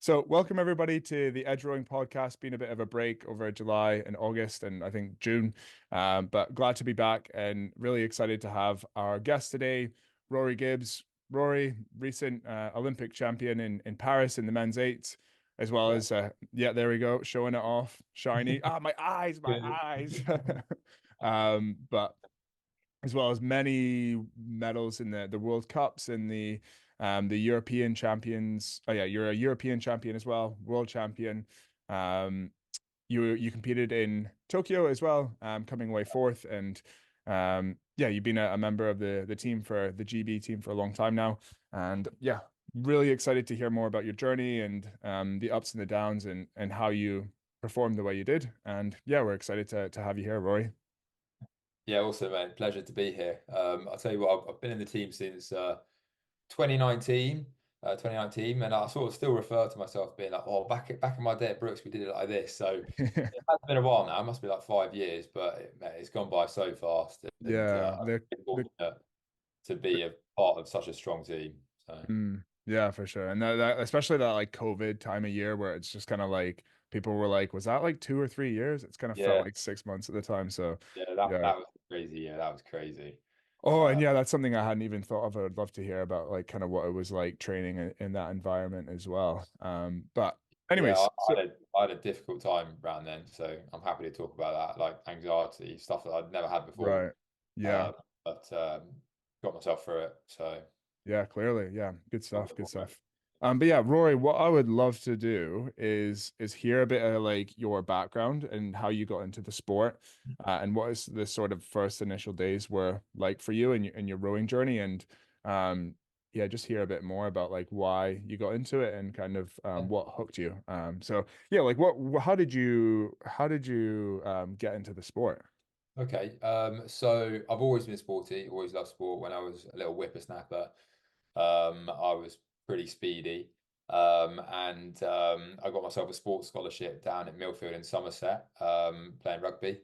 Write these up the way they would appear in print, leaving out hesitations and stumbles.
So, welcome everybody to the Edge Rowing podcast. Been a bit of a break over July and August, and I think June. But glad to be back and really excited to have our guest today, Rory Gibbs. Rory, recent Olympic champion in Paris in the men's eights, as well Yeah. as yeah, there we go, showing it off, shiny. Ah, my eyes, my Good. eyes. But as well as many medals in the World Cups and the European champions. Oh yeah, you're a European champion as well, world champion. Um, you competed in Tokyo as well, coming away fourth, and yeah, you've been a member of the team for the GB team for a long time now, and yeah, really excited to hear more about your journey and the ups and the downs and how you performed the way you did. And yeah, we're excited to have you here, Rory. Yeah, also, mate, pleasure to be here. I'll tell you what, I've been in the team since 2019, 2019, and I sort of still refer to myself being like, oh, back in my day at Brooks, we did it like this. So it has been a while now. It must be like 5 years, but mate, it's gone by so fast, and Yeah, I'm really fortunate to be a part of such a strong team. So yeah, for sure. And that especially that like COVID time of year where it's just kind of like people were like, was that like 2 or 3 years? It's kind of felt yeah, like 6 months at the time. So yeah, that yeah. that was crazy. Yeah, that was crazy. Oh, and Uh, yeah, that's something I hadn't even thought of. I would love to hear about like kind of what it was like training in that environment as well. But Yeah, anyways, so I had a difficult time around then, so I'm happy to talk about that, like anxiety, stuff that I'd never had before. right. Yeah. Uh, but got myself through it. So Yeah, clearly. Yeah, good stuff, good yeah. stuff. But yeah, Rory, what I would love to do is hear a bit of like your background and how you got into the sport, and what is the sort of first initial days were like for you and your rowing journey, and yeah, just hear a bit more about like why you got into it and kind of what hooked you. So yeah, like how did you get into the sport? Okay. So I've always been sporty, always loved sport. When I was a little whippersnapper, I was pretty speedy. And I got myself a sports scholarship down at Millfield in Somerset, playing rugby.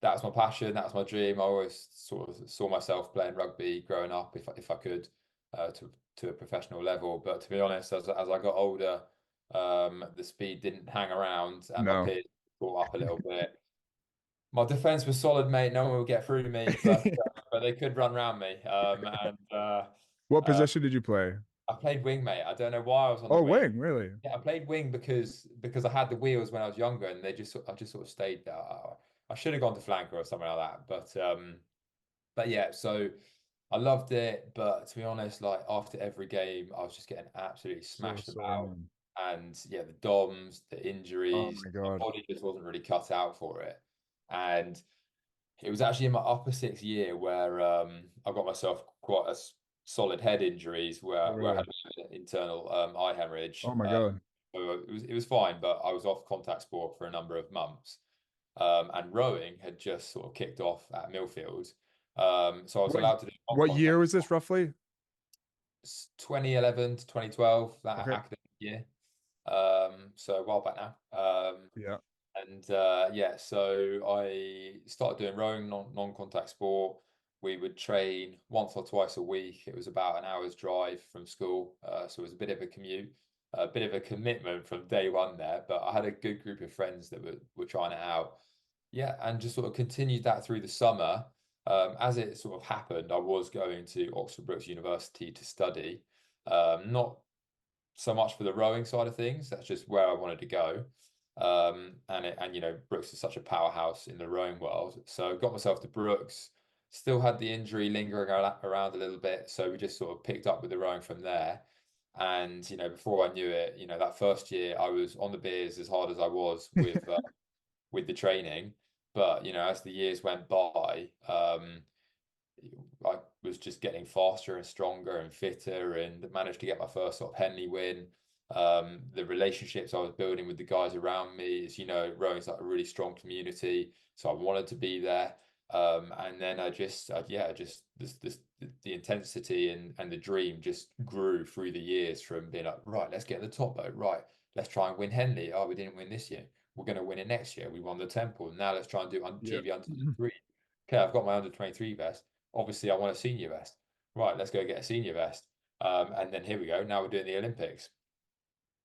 That's my passion. That's my dream. I always sort of saw myself playing rugby growing up, if I could, to a professional level. But to be honest, as I got older, the speed didn't hang around, and my No. peers caught up a little bit. My defense was solid, mate. No one would get through me, but they could run around me. What Uh, position did you play? I played wing, mate. I don't know why I was on the Oh, wing. wing, really? Yeah, I played wing because I had the wheels when I was younger, and I just sort of stayed there. I should have gone to flanker or something like that, but yeah. So I loved it, but to be honest, like after every game, I was just getting absolutely So smashed sorry, about, man. and yeah, the DOMs, the Oh injuries, my my God. body just wasn't really cut out for it, and it was actually in my upper sixth year where I got myself quite solid head injuries Oh, where I really? had an internal eye hemorrhage. Oh my God. So it was fine, but I was off contact sport for a number of months. And rowing had just sort of kicked off at Millfield. So I was What allowed to do what year non-contact was this roughly? 2011 to 2012, that Okay. academic year. So a while back now. Yeah. And yeah, so I started doing rowing, non-contact sport. We would train once or twice a week. It was about an hour's drive from school, so it was a bit of a commute, a bit of a commitment from day one there. But I had a good group of friends that were trying it out. Yeah, and just sort of continued that through the summer. As it sort of happened, I was going to Oxford Brookes University to study, not so much for the rowing side of things. That's just where I wanted to go. And you know, Brooks is such a powerhouse in the rowing world. So got myself to Brooks. Still had the injury lingering around a little bit, so we just sort of picked up with the rowing from there. And you know, before I knew it, you know, that first year I was on the beers as hard as I was with the training. But you know, as the years went by, I was just getting faster and stronger and fitter, and managed to get my first sort of Henley win. The relationships I was building with the guys around me, as you know, rowing's like a really strong community, so I wanted to be there. And then yeah, just the intensity and the dream just grew through the years from being like, right, let's get in the top boat, right, let's try and win Henley. Oh, we didn't win this year. We're going to win it next year. We won the Temple. Now let's try and do Yeah. GB under 23. Okay, I've got my under 23 vest. Obviously, I want a senior vest. Right, let's go get a senior vest. And then here we go. Now we're doing the Olympics.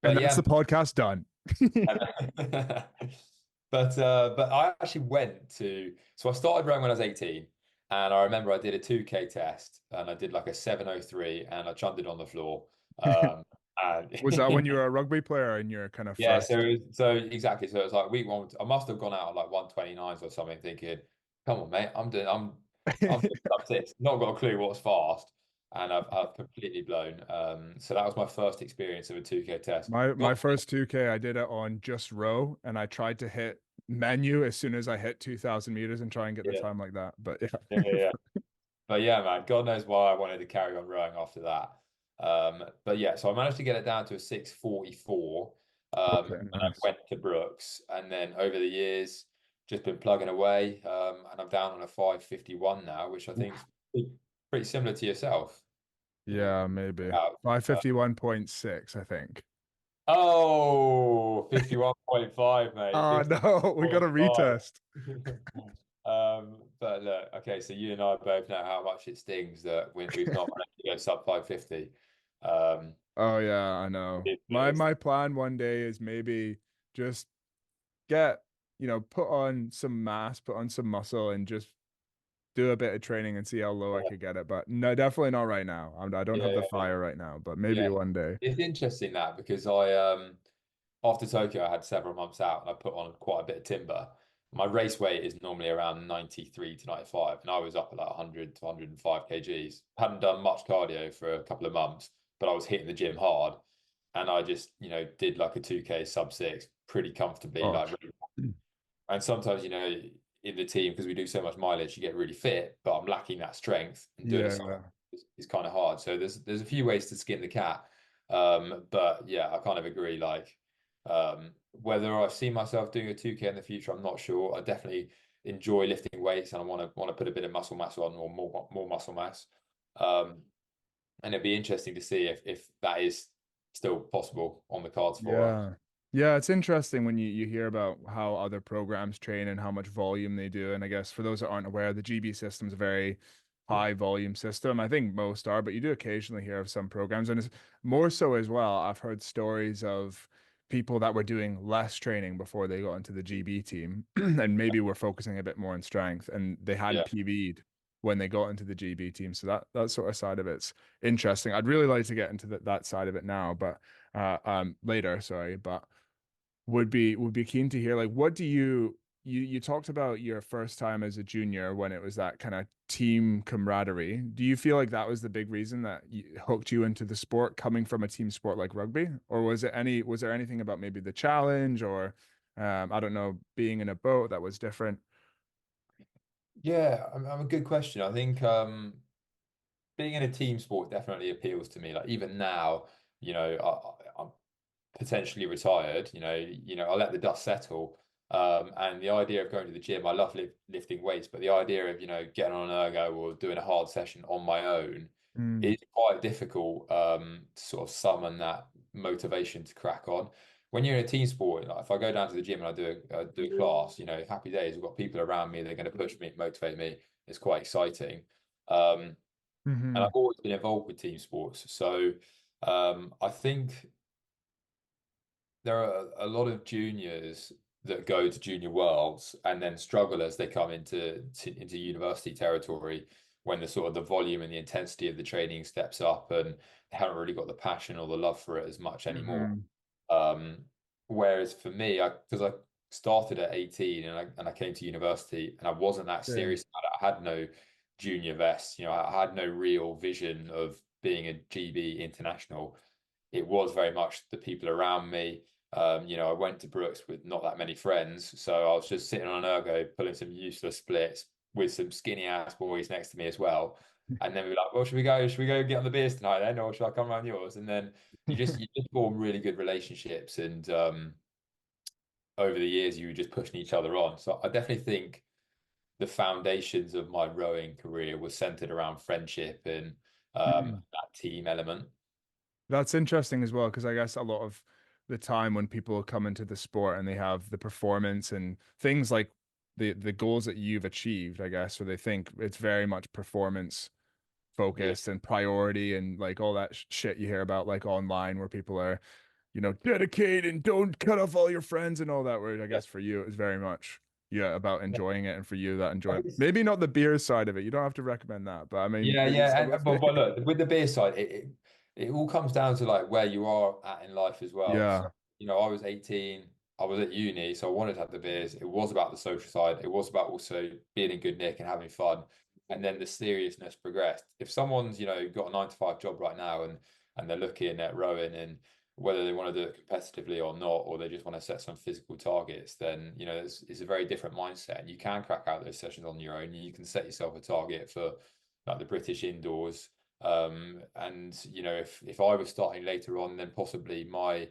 And but that's yeah. the podcast done. But I actually went to, so I started rowing when I was 18, and I remember I did a 2K test and I did like a 7:03 and I chunked it on the floor. Was that when And you were a rugby player in your kind of yeah, first? so exactly. So it was like week one. I must have gone out at like 129s or something, thinking, "Come on, mate, I'm doing sub six. Not got a clue what's fast," and I've completely blown. So that was my first experience of a 2K test. My first 2K, I did it on just row, and I tried to hit menu as soon as I hit 2,000 meters and try and get the Yeah, time like that. But yeah, yeah. yeah. But yeah, man, God knows why I wanted to carry on rowing after that. But yeah, so I managed to get it down to a 6:44 Okay, when I nice. went to Brooks, and then over the years, just been plugging away, and I'm down on a 5:51 now, which I think is Oof. pretty similar to yourself. You know, Yeah, maybe about, uh, 551.6, I think. oh, 51.5, mate, Oh no, we got a 51.5. retest. But look, okay, so you and I both know how much it stings that we've not managed to go sub 550. Um, Oh yeah, I know. it's, My plan one day is maybe just get, put on some mass, put on some muscle, and just do a bit of training and see how low I could get it. But no, definitely not right now. I don't yeah, have the yeah, yeah. fire right now, but maybe Yeah, one day. it's interesting that because after Tokyo I had several months out and I put on quite a bit of timber. My race weight is normally around 93 to 95, and I was up at like 100 to 105 kgs. Hadn't done much cardio for a couple of months, but I was hitting the gym hard, and I just did like a 2K sub six pretty comfortably, Oh, like. And sometimes, in the team, because we do so much mileage, you get really fit, but I'm lacking that strength, and doing a sub yeah. is kind of hard. So there's a few ways to skin the cat. But yeah, I kind of agree. Like, whether I see myself doing a 2K in the future, I'm not sure. I definitely enjoy lifting weights, and I want to put a bit of muscle mass on, or more muscle mass. Um, and it'd be interesting to see if that is still possible on the cards for us. Yeah. Yeah, it's interesting when you hear about how other programs train and how much volume they do. And I guess for those that aren't aware, the GB system is a very high volume system. I think most are, but you do occasionally hear of some programs. And it's more so as well. I've heard stories of people that were doing less training before they got into the GB team and maybe were focusing a bit more on strength and they hadn't Yeah. PB'd when they got into the GB team. So that sort of side of it's interesting. I'd really like to get into that side of it now, but later, sorry, but would be keen to hear like what do you talked about your first time as a junior when it was that kind of team camaraderie. Do you feel like that was the big reason that hooked you into the sport coming from a team sport like rugby? Or was there anything about maybe the challenge or I don't know, being in a boat that was different? Yeah, I'm a good question. I think being in a team sport definitely appeals to me. Like even now, I'm potentially retired. I let the dust settle. And the idea of going to the gym, I love lifting weights, but the idea of getting on an ergo or doing a hard session on my own Mm, is quite difficult. To sort of summon that motivation to crack on. When you're in a team sport, like if I go down to the gym and I do a class, happy days. I've got people around me. They're going to push me, motivate me. It's quite exciting. Um, and I've hmm. always been involved with team sports. So I think there are a lot of juniors that go to junior worlds and then struggle as they come into university territory when the sort of the volume and the intensity of the training steps up and they haven't really got the passion or the love for it as much anymore. Hmm. Um, Whereas for me, because I started at 18 and I came to university and I wasn't that Same. serious about it. I had no junior vest, I had no real vision of being a GB international. It was very much the people around me. I went to Brooks with not that many friends, so I was just sitting on an ergo pulling some useless splits with some skinny ass boys next to me as well. And then we were like, well, should we go? Should we go get on the beers tonight then, or should I come around yours? And then you just form really good relationships, and over the years you were just pushing each other on. So I definitely think the foundations of my rowing career was centered around friendship and that team element. That's interesting as well, because I guess a lot of the time when people come into the sport and they have the performance and things like the goals that you've achieved, I guess, where they think it's very much performance Yeah, focused and priority and like all that shit you hear about like online where people are dedicate and don't cut off all your friends and all that. Where I guess for you, it was very much, yeah, about enjoying it. And for you, that enjoyment, maybe not the beer side of it. You don't have to recommend that, but I mean, Yeah, maybe yeah, some of but it. look, with the beer side, it all comes down to like where you are at in life as well. So, Yeah. I was 18, I was at uni, so I wanted to have the beers. It was about the social side. It was about also being in good nick and having fun. And then the seriousness progressed. If someone's, got a 9 to 5 job right now and they're looking at rowing and whether they want to do it competitively or not, or they just want to set some physical targets, then it's a very different mindset. And you can crack out those sessions on your own. You can set yourself a target for like the British indoors. And if I was starting later on, then possibly my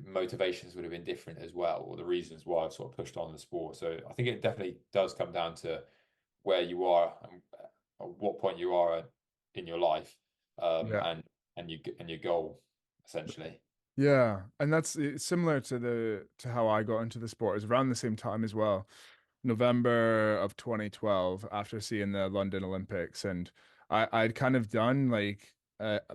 motivations would have been different as well, or the reasons why I've sort of pushed on the sport. So I think it definitely does come down to where you are and at what point you are in your life, Yeah. and your goal essentially. Yeah, and that's similar to the to how I got into the sport. It was around the same time as well. November of 2012 after seeing the London Olympics, and I'd kind of done like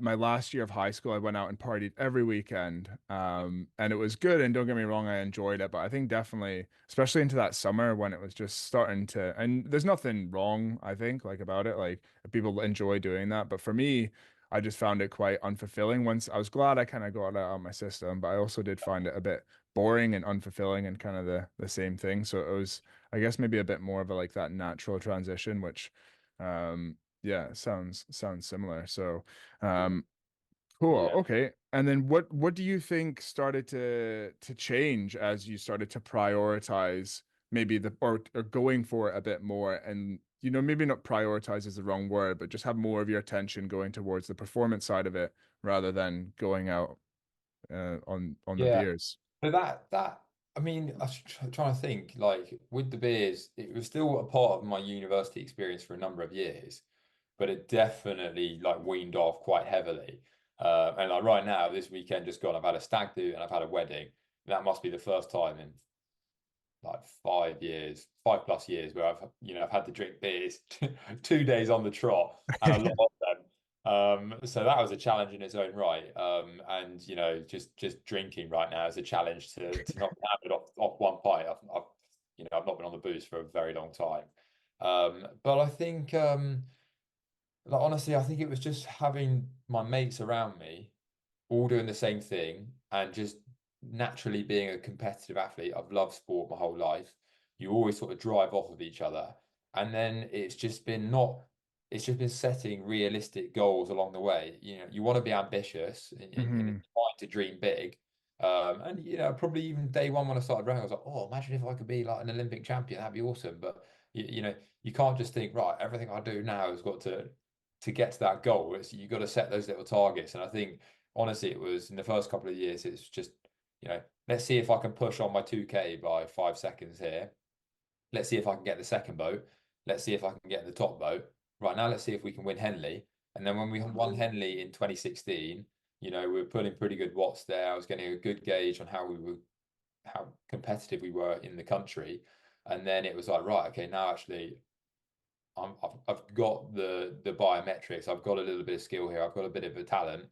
my last year of high school. I went out and partied every weekend, and it was good, and don't get me wrong, I enjoyed it, but I think definitely, especially into that summer when it was just starting to, and there's nothing wrong, I think, like about it, like people enjoy doing that, but for me, I just found it quite unfulfilling. Once I was glad I kind of got it out of my system, but I also did find it a bit boring and unfulfilling and kind of the same thing. So it was, I guess, maybe a bit more of a like that natural transition, which yeah, sounds similar. So um cool. Yeah. Okay. And then what do you think started to change as you started to prioritize maybe the or going for it a bit more, and maybe not prioritize is the wrong word, but just have more of your attention going towards the performance side of it rather than going out on the Yeah. beers. So that I mean, I was trying to think like with the beers, it was still a part of my university experience for a number of years, but it definitely like weaned off quite heavily. And like right now, this weekend just gone, I've had a stag do and I've had a wedding. That must be the first time in like 5 years, 5 plus years where I've had to drink beers 2 days on the trot and a lot of them. So that was a challenge in its own right. And just drinking right now is a challenge to not have it off one pint. I've not been on the booze for a very long time. But I think like honestly, I think it was just having my mates around me all doing the same thing and just naturally being a competitive athlete. I've loved sport my whole life. You always sort of drive off of each other. And then it's just been setting realistic goals along the way. You want to be ambitious and Hmm. it's fine to dream big. And probably even day one when I started running, I was like, oh, imagine if I could be like an Olympic champion, that'd be awesome. But you can't just think, right, everything I do now has got to get to that goal. You got to set those little targets. And I think honestly, it was in the first couple of years, it's just, let's see if I can push on my 2K by 5 seconds here. Let's see if I can get the second boat. Let's see if I can get the top boat. Right now, let's see if we can win Henley. And then when we won Henley in 2016, we were putting pretty good watts there. I was getting a good gauge on how competitive we were in the country. And then it was like, right, okay, now actually I've got the biometrics. I've got a little bit of skill here. I've got a bit of a talent,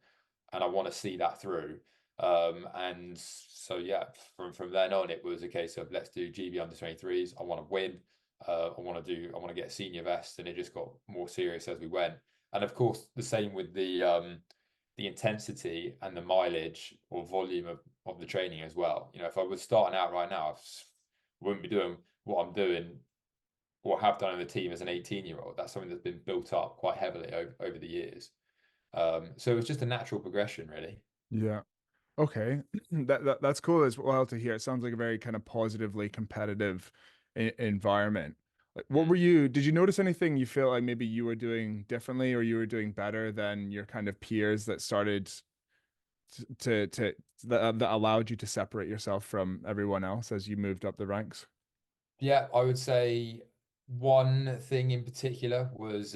and I want to see that through. And so yeah, from then on, it was a case of let's do GB under 23s. I want to win. I want to get a senior vest, and it just got more serious as we went. And of course, the same with the intensity and the mileage or volume of the training as well. If I was starting out right now, wouldn't be doing what I'm doing or have done in the team as an 18-year-old. That's something that's been built up quite heavily over the years. So it was just a natural progression, really. Yeah. Okay. That's cool as well to hear. It sounds like a very kind of positively competitive environment. Like, what Mm. were you, did you notice anything you feel like maybe you were doing differently or you were doing better than your kind of peers that started to that allowed you to separate yourself from everyone else as you moved up the ranks? Yeah, I would say one thing in particular was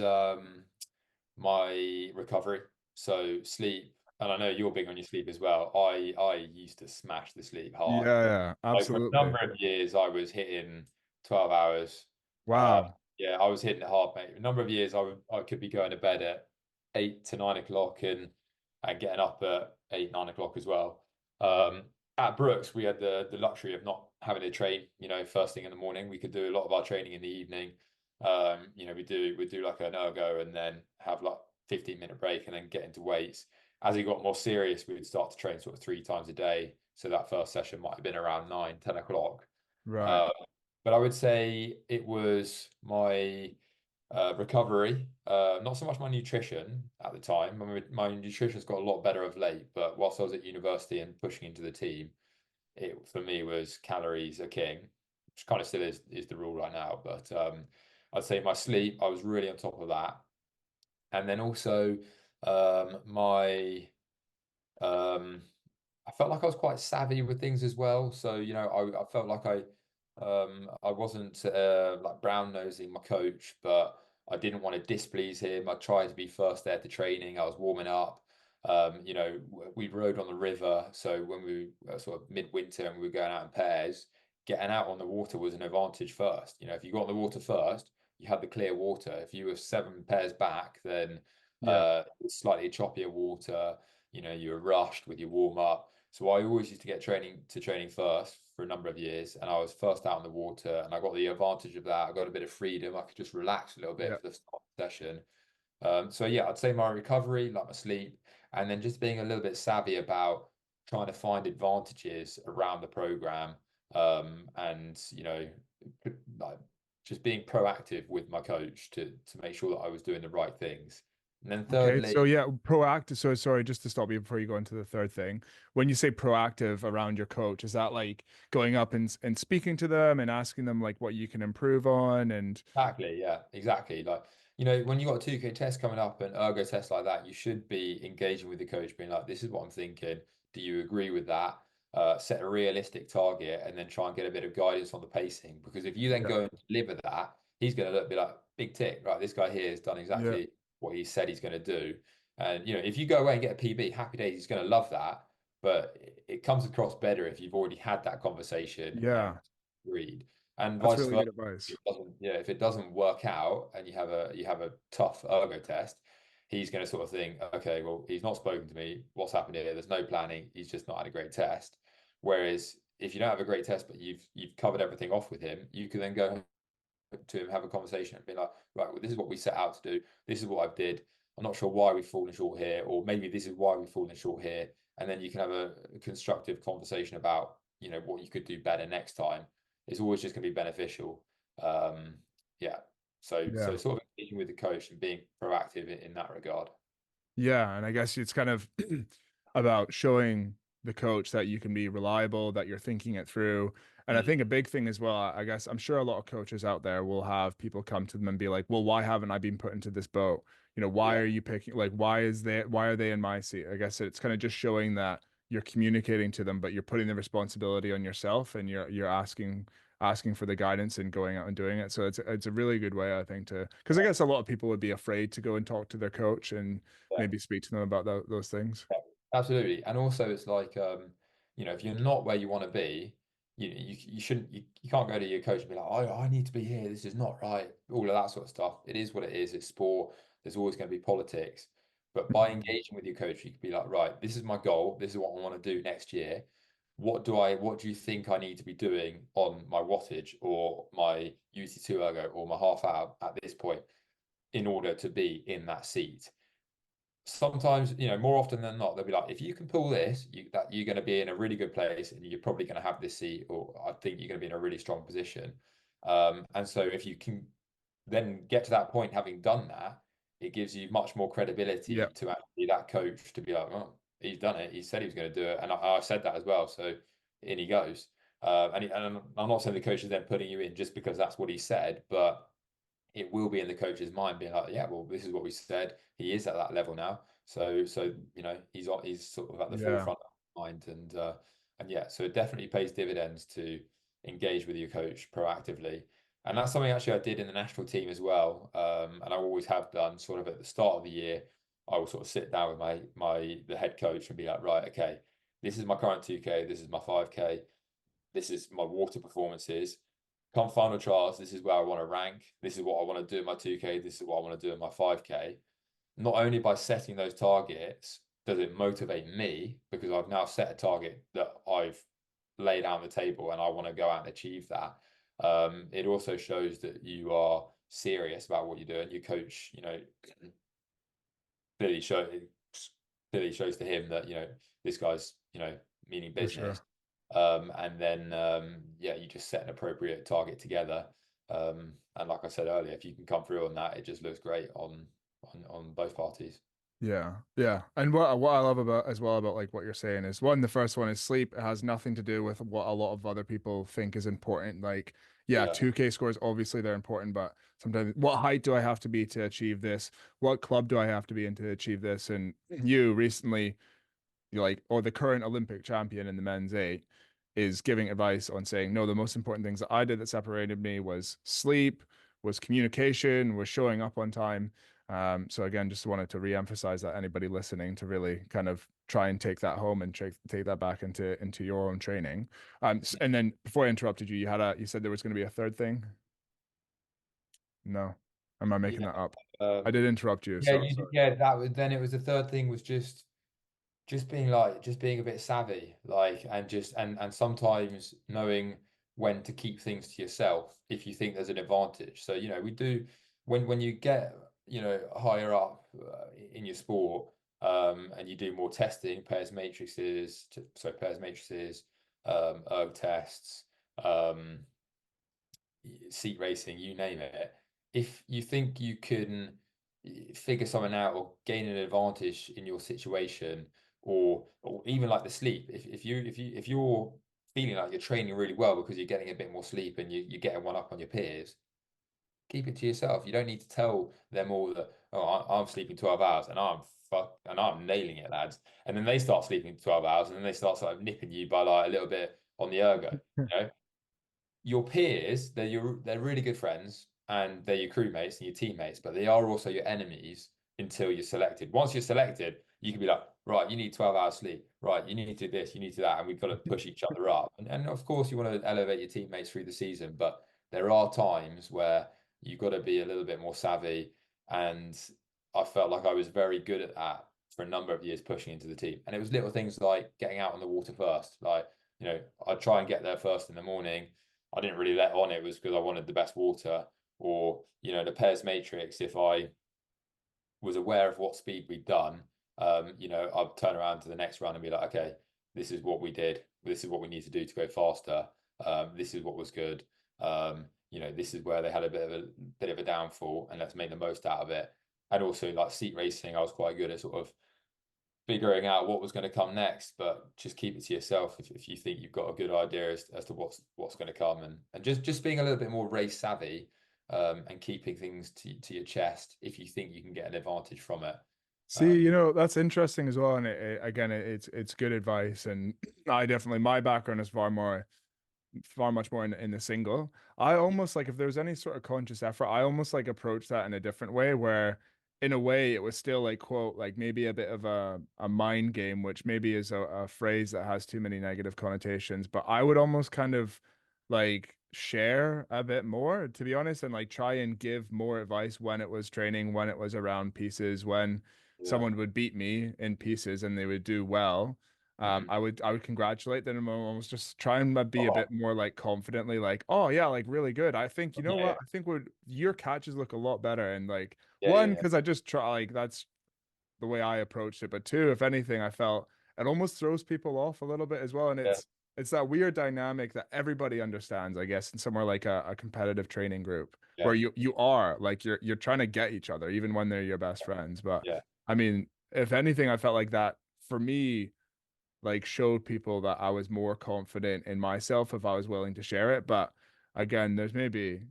my recovery. So sleep, and I know you're big on your sleep as well. I used to smash the sleep hard. Yeah, yeah, Like for a absolutely. number of years, I was hitting 12 hours. Uh, Wow. yeah, I was hitting it hard, mate. A number of years, I could be going to bed at 8 to 9 o'clock and getting up at 8, 9 o'clock as well. At Brooks, we had the luxury of not having to train, first thing in the morning. We could do a lot of our training in the evening. We do like an ergo and then have like 15-minute break and then get into weights. As it got more serious, we would start to train sort of 3 times a day. So that first session might have been around 9, 10 o'clock. Right. Um, but I would say it was my recovery, not so much my nutrition at the time. I mean, my nutrition's got a lot better of late, but whilst I was at university and pushing into the team, it for me was calories are king, which kind of still is the rule right now. But I'd say my sleep, I was really on top of that, and then also my um, I felt like I was quite savvy with things as well. So, I felt like I wasn't like brown nosing my coach, but I didn't want to displease him. I tried to be first there to training. I was warming up. We rode on the river, so when we were sort of midwinter and we were going out in pairs, getting out on the water was an advantage first. If you got on the water first, you had the clear water. If you were 7 pairs back, then Yeah. it's slightly choppier water. You were rushed with your warm up. So I always used to get training first for a number of years, and I was first out on the water, and I got the advantage of that. I got a bit of freedom. I could just relax a little bit Yeah. for the start of the session. So yeah, I'd say my recovery, like my sleep, and then just being a little bit savvy about trying to find advantages around the program, and like just being proactive with my coach to make sure that I was doing the right things. And then Okay, thirdly, so yeah, proactive. So sorry, just to stop you before you go into the third thing. When you say proactive around your coach, is that like going up and speaking to them and asking them like what you can improve on and exactly, yeah, exactly. Like, when you got a 2K test coming up and ergo test like that, you should be engaging with the coach, being like, this is what I'm thinking. Do you agree with that? Set a realistic target and then try and get a bit of guidance on the pacing. Because if you then yeah, go and deliver that, he's going to be like, big tick, right? This guy here has done yeah, exactly what he said he's going to do. And, if you go away and get a PB, happy days, he's going to love that. But it comes across better if you've already had that conversation and yeah. agreed, and That's vice really versa. good advice. If it doesn't work out and you have a tough ergo test, he's going to sort of think, okay, well, he's not spoken to me. What's happened here? There's no planning. He's just not had a great test. Whereas if you don't have a great test, but you've covered everything off with him, you can then go to him, have a conversation, and be like, right, well, this is what we set out to do. This is what I did. I'm not sure why we've fallen short here, or maybe this is why we've fallen short here. And then you can have a constructive conversation about, what you could do better next time. It's always just going to be beneficial. Um, yeah. So Yeah. sort of engaging with the coach and being proactive in that regard. Yeah, and I guess it's kind of about showing the coach that you can be reliable, that you're thinking it through. And I Mm, think a big thing as well, I guess I'm sure a lot of coaches out there will have people come to them and be like, "Well, why haven't I been put into this boat? Why yeah. are you picking like why are they in my seat?" I guess it's kind of just showing that you're communicating to them, but you're putting the responsibility on yourself and you're asking for the guidance and going out and doing it. So it's a really good way, I think, to because I guess a lot of people would be afraid to go and talk to their coach and Yeah. maybe speak to them about those things. Yeah, absolutely. And also it's like if you're not where you want to be, you shouldn't you can't go to your coach and be like, oh, I need to be here. This is not right. All of that sort of stuff. It is what it is. It's sport. There's always going to be politics. But by Mhm. engaging with your coach, you could be like, right, this is my goal. This is what I want to do next year. What do you think I need to be doing on my wattage or my UT2 ergo or my half hour at this point in order to be in that seat? Sometimes, more often than not, they'll be like, if you can pull this, you're going to be in a really good place and you're probably going to have this seat, or I think you're going to be in a really strong position. And so if you can then get to that point, having done that, it gives you much more Yeah, credibility to actually that coach to be like, oh, he's done it. He said he was going to do it. And I said that as well. So in he goes. And I'm not saying the coach is then putting you in just because that's what he said, but it will be in the coach's mind being like, yeah, well, this is what we said. He is at that level now. So he's sort of at the yeah, forefront of mind, and yeah, so it definitely pays dividends to engage with your coach proactively. And that's something actually I did in the national team as well. And I always have done sort of at the start of the year. I will sort of sit down with the head coach and be like, right, okay, this is my current 2K, this is my 5K, this is my water performances. Come final trials, this is where I want to rank. This is what I want to do in my 2K. This is what I want to do in my 5K. Not only by setting those targets, does it motivate me because I've now set a target that I've laid out on the table and I want to go out and achieve that. It also shows that you are serious about what you're doing. Your coach, clearly show clearly shows to him that this guy's meaning For business. sure. And then yeah, you just set an appropriate target together. And like I said earlier, if you can come through on that, it just looks great on both parties. Yeah, yeah. And what I love about as well about like what you're saying is one, the first one is sleep. It has nothing to do with what a lot of other people think is important. Like, yeah, Yeah. 2K scores, obviously they're important, but sometimes what height do I have to be to achieve this? What club do I have to be in to achieve this? And you recently, or the current Olympic champion in the men's eight is giving advice on saying, no, the most important things that I did that separated me was sleep, was communication, was showing up on time. So again, just wanted to re-emphasize that anybody listening to really kind of try and take that home and take that back into your own training. And then before I interrupted you, you said there was going to be a third thing. No, am I Yeah. making that up? I Um, did interrupt you, yeah, so you did, sorry. yeah, that was then it was the third thing was just being a bit savvy, like, and just and sometimes knowing when to keep things to yourself if you think there's an advantage. So, we do when you get, higher up in your sport, and you do more testing, pairs matrices, erg tests, um, seat racing, you name it. If you think you can figure something out or gain an advantage in your situation, or even like the sleep, if you're feeling like you're training really well because you're getting a bit more sleep and you're getting one up on your peers, keep it to yourself. You don't need to tell them all that, oh, I'm sleeping 12 hours and I'm nailing it, lads. And then they start sleeping 12 hours and then they start sort of nipping you by like a little bit on the ergo. You know? Your peers, they're really good friends and they're your crewmates and your teammates, but they are also your enemies until you're selected. Once you're selected, you can be like, right, you need 12 hours sleep. Right, you need to do this, you need to do that, and we've got to push each other up. And of course, you want to elevate your teammates through the season, but there are times where you've got to be a little bit more savvy. And I felt like I was very good at that for a number of years pushing into the team. And it was little things like getting out on the water first. Like, I'd try and get there first in the morning. I didn't really let on it was because I wanted the best water, or the pairs matrix. If I was aware of what speed we'd done, I'd turn around to the next run and be like, okay, this is what we did. This is what we need to do to go faster. This is what was good. This is where they had a bit of a downfall, and let's make the most out of it. And also, like seat racing, I was quite good at sort of figuring out what was going to come next, but just keep it to yourself if you think you've got a good idea as to what's going to come, and just being a little bit more race savvy, and keeping things to your chest if you think you can get an advantage from it. See, Um, that's interesting as well, and again, it's good advice. And I definitely my background is far much more in the single. I almost like if there was any sort of conscious effort, I almost like approach that in a different way where in a way it was still like quote like maybe a bit of a mind game, which maybe is a phrase that has too many negative connotations, but I would almost kind of like share a bit more, to be honest, and like try and give more advice when it was training, when it was around pieces, when yeah. someone would beat me in pieces and they would do well. Mhm. I would congratulate them and almost just try and be a Oh, bit more like confidently like, oh yeah, like really good. I think you know yeah, what? I think would your catches look a lot better. And like yeah, yeah, one, yeah, because I just try like that's the way I approached it. But two, if anything, I felt it almost throws people off a little bit as well. And yeah, it's that weird dynamic that everybody understands, I guess, in somewhere like a competitive training group where yeah, you are like you're trying to get each other, even when they're your best friends. But yeah. I mean, if anything, I felt like that for me like showed people that I was more confident in myself if I was willing to share it. But again, there's maybe,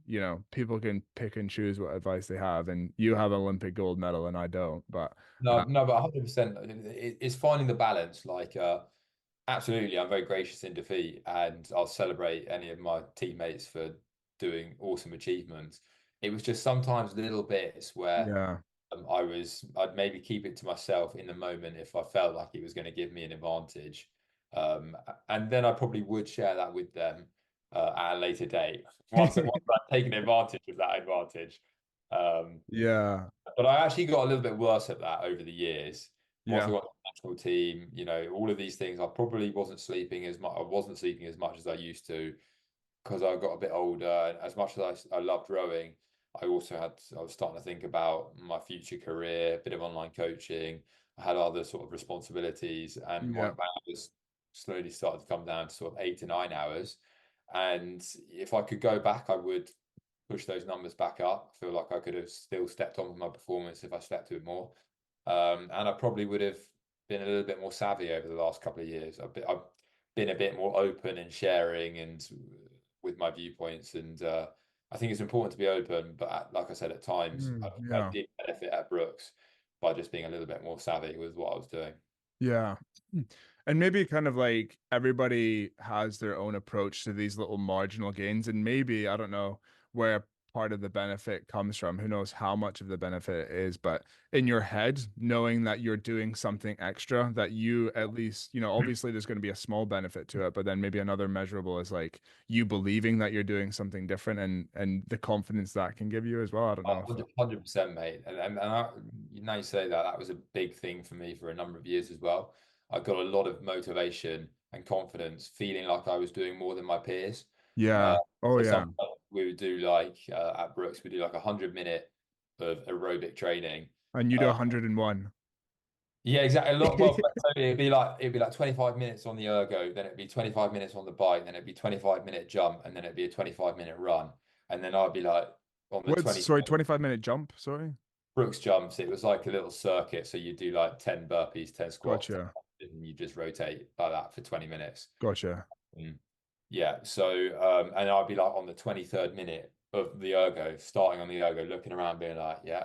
people can pick and choose what advice they have, and you have an Olympic gold medal and I don't. But No, no, but 100%. It's finding the balance. Like, absolutely, I'm very gracious in defeat, and I'll celebrate any of my teammates for doing awesome achievements. It was just sometimes little bits where yeah. I'd maybe keep it to myself in the moment if I felt like it was going to give me an advantage. And then I probably would share that with them at a later date once I'd taken advantage of that advantage. Um, Yeah. but I actually got a little bit worse at that over the years. Once I Yeah. got to the national team, all of these things, I probably wasn't sleeping as much. I wasn't sleeping as much as I used to because I got a bit older. And as much as I loved rowing, I was starting to think about my future career, a bit of online coaching. I had other sort of responsibilities, and my Yeah. hours slowly started to come down to sort of 8 to 9 hours. And if I could go back, I would push those numbers back up. I feel like I could have still stepped on with my performance if I slept a bit more. And I probably would have been a little bit more savvy over the last couple of years. I've been a bit more open and sharing and with my viewpoints. And I think it's important to be open. But like I said, at times I Yeah. did benefit at Brooks by just being a little bit more savvy with what I was doing. Yeah. And maybe kind of like everybody has their own approach to these little marginal gains. And maybe, I don't know where part of the benefit comes from. Who knows how much of the benefit it is, but in your head, knowing that you're doing something extra, that you at least, obviously there's going to be a small benefit to it, but then maybe another measurable is like you believing that you're doing something different and the confidence that can give you as well. I don't know. So 100%, mate. Now you say that, that was a big thing for me for a number of years as well. I got a lot of motivation and confidence, feeling like I was doing more than my peers. Uh, yeah. Oh so yeah. sometimes we would do like at Brooks, we do like 100 minute of aerobic training. And you do Uh, 101. yeah, exactly. A lot. Well, so it'd be like 25 minutes on the ergo, then it'd be 25 minutes on the bike, then it'd be 25-minute jump, and then it'd be a 25-minute run, and then I'd be like on the What's 20. sorry, 25-minute jump, sorry. Brooks jumps, it was like a little circuit. So you do like 10 burpees, 10 squats, 10 Gotcha. lunges, and you just rotate like that for 20 minutes. Gotcha. Mm. Yeah. So, and I'd be like on the 23rd minute of the ergo, starting on the ergo, looking around, being like, yeah,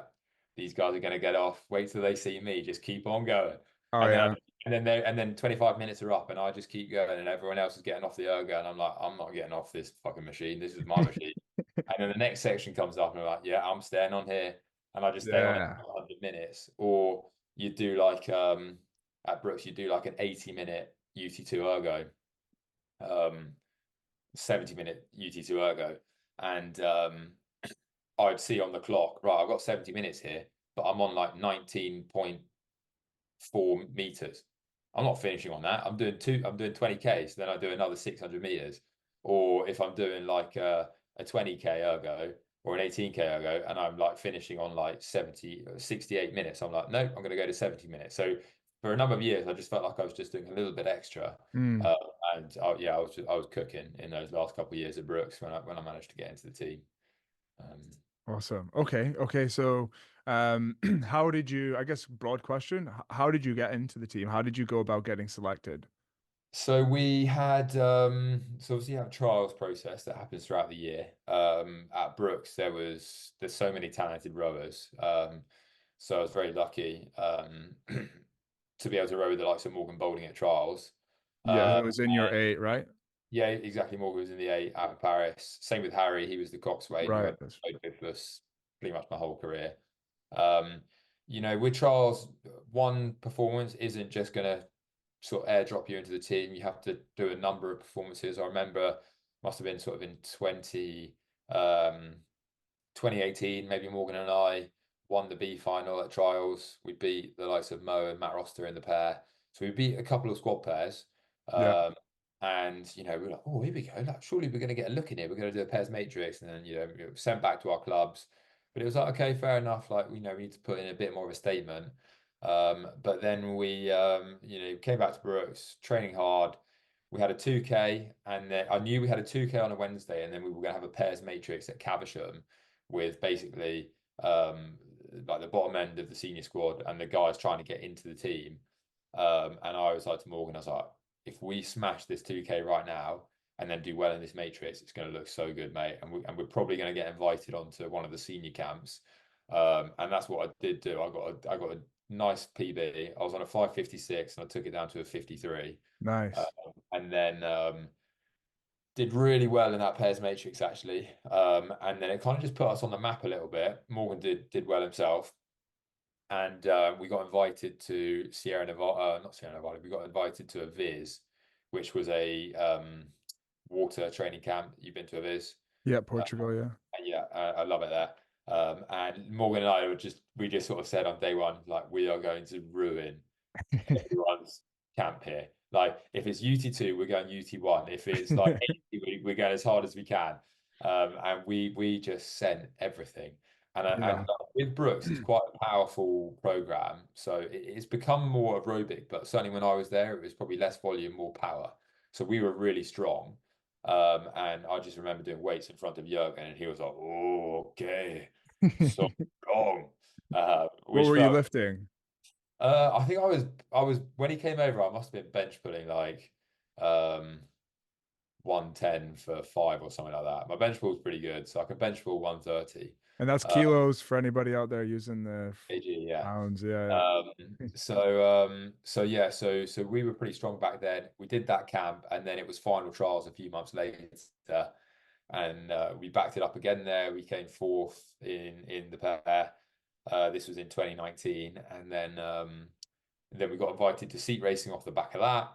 these guys are going to get off. Wait till they see me. Just keep on going. Oh And then, yeah. and then 25 minutes are up, and I just keep going, and everyone else is getting off the ergo. And I'm like, I'm not getting off this fucking machine. This is my machine. And then the next section comes up, and I'm like, yeah, I'm staying on here. And I just stay on it Yeah. for 100 minutes. Or you do like, at Brooks, you do like an 80-minute UT2 ergo. Um, 70-minute UT2 ergo. And I'd see on the clock, right, I've got 70 minutes here, but I'm on like 19.4 meters. I'm not finishing on that. I'm doing 20K, so then I do another 600 meters. Or if I'm doing like a 20K ergo or an 18K ergo, and I'm like finishing on like 68 minutes, I'm like, no, I'm going to go to 70 minutes. So for a number of years, I just felt like I was just doing a little bit extra. Mm, Uh, yeah, I was cooking in those last couple of years at Brooks when I managed to get into the team. Um, awesome. Okay. Okay. So, how did you, I guess, broad question, how did you get into the team? How did you go about getting selected? so we had so obviously you have a trials process that happens throughout the year. At Brooks, there's so many talented rowers. So I was very lucky to be able to row with the likes of Morgan Boulding at trials. Yeah, it Um, was in your eight, right? Yeah, exactly. Morgan was in the eight out of Paris. Same with Harry. He was the coxswain who Right. I played with us pretty much my whole career. Um, with trials, one performance isn't just going to sort of airdrop you into the team. You have to do a number of performances. I remember must have been sort of in 2018, maybe Morgan and I won the B final at trials. We beat the likes of Mo and Matt Roster in the pair. So we beat a couple of squad pairs. Yeah. Um, and we're like, oh, here we go. Like, surely we're going to get a look in here. We're going to do a pairs matrix, and then we were sent back to our clubs. But it was like, okay, fair enough. Like, we need to put in a bit more of a statement. But then we, came back to Brooks, training hard. We had a 2K, and then I knew we had a 2K on a Wednesday, and then we were going to have a pairs matrix at Caversham with basically like the bottom end of the senior squad and the guys trying to get into the team. And I was like to Morgan, I was like, if we smash this 2K right now and then do well in this matrix, it's going to look so good, mate. And we're probably going to get invited onto one of the senior camps. And that's what I did do. I got a nice PB. I was on a 556 and I took it down to a 53. Nice. And then did really well in that pairs matrix actually. And then it kind of just put us on the map a little bit. Morgan did well himself, and we got invited to Sierra Nevada, not Sierra Nevada. We got invited to a Viz, which was a water training camp. You've been to a Viz? Yeah, Uh, Portugal, yeah. yeah, I love it there. And Morgan and I we just sort of said on day one, like we are going to ruin everyone's camp here. Like if it's UT2, we're going UT1. If it's like 80, we're going as hard as we can. And we just sent everything. And Yeah. with Brooks, it's quite a powerful program. So it's become more aerobic, but certainly when I was there, it was probably less volume, more power. So we were really strong. And I just remember doing weights in front of Jurgen, and he was like, "Oh, okay, so strong," What which were you felt lifting? I think I was when he came over, I must have been bench pulling like um 110 for 5 or something like that. My bench pull was pretty good, so I could bench pull 130. And that's Uh kilos for anybody out there using the kg, yeah. pounds. Yeah. Um so yeah, so we were pretty strong back then. We did that camp and then it was final trials a few months later. And we backed it up again there. We came fourth in the pair. This was in 2019, and then we got invited to seat racing off the back of that.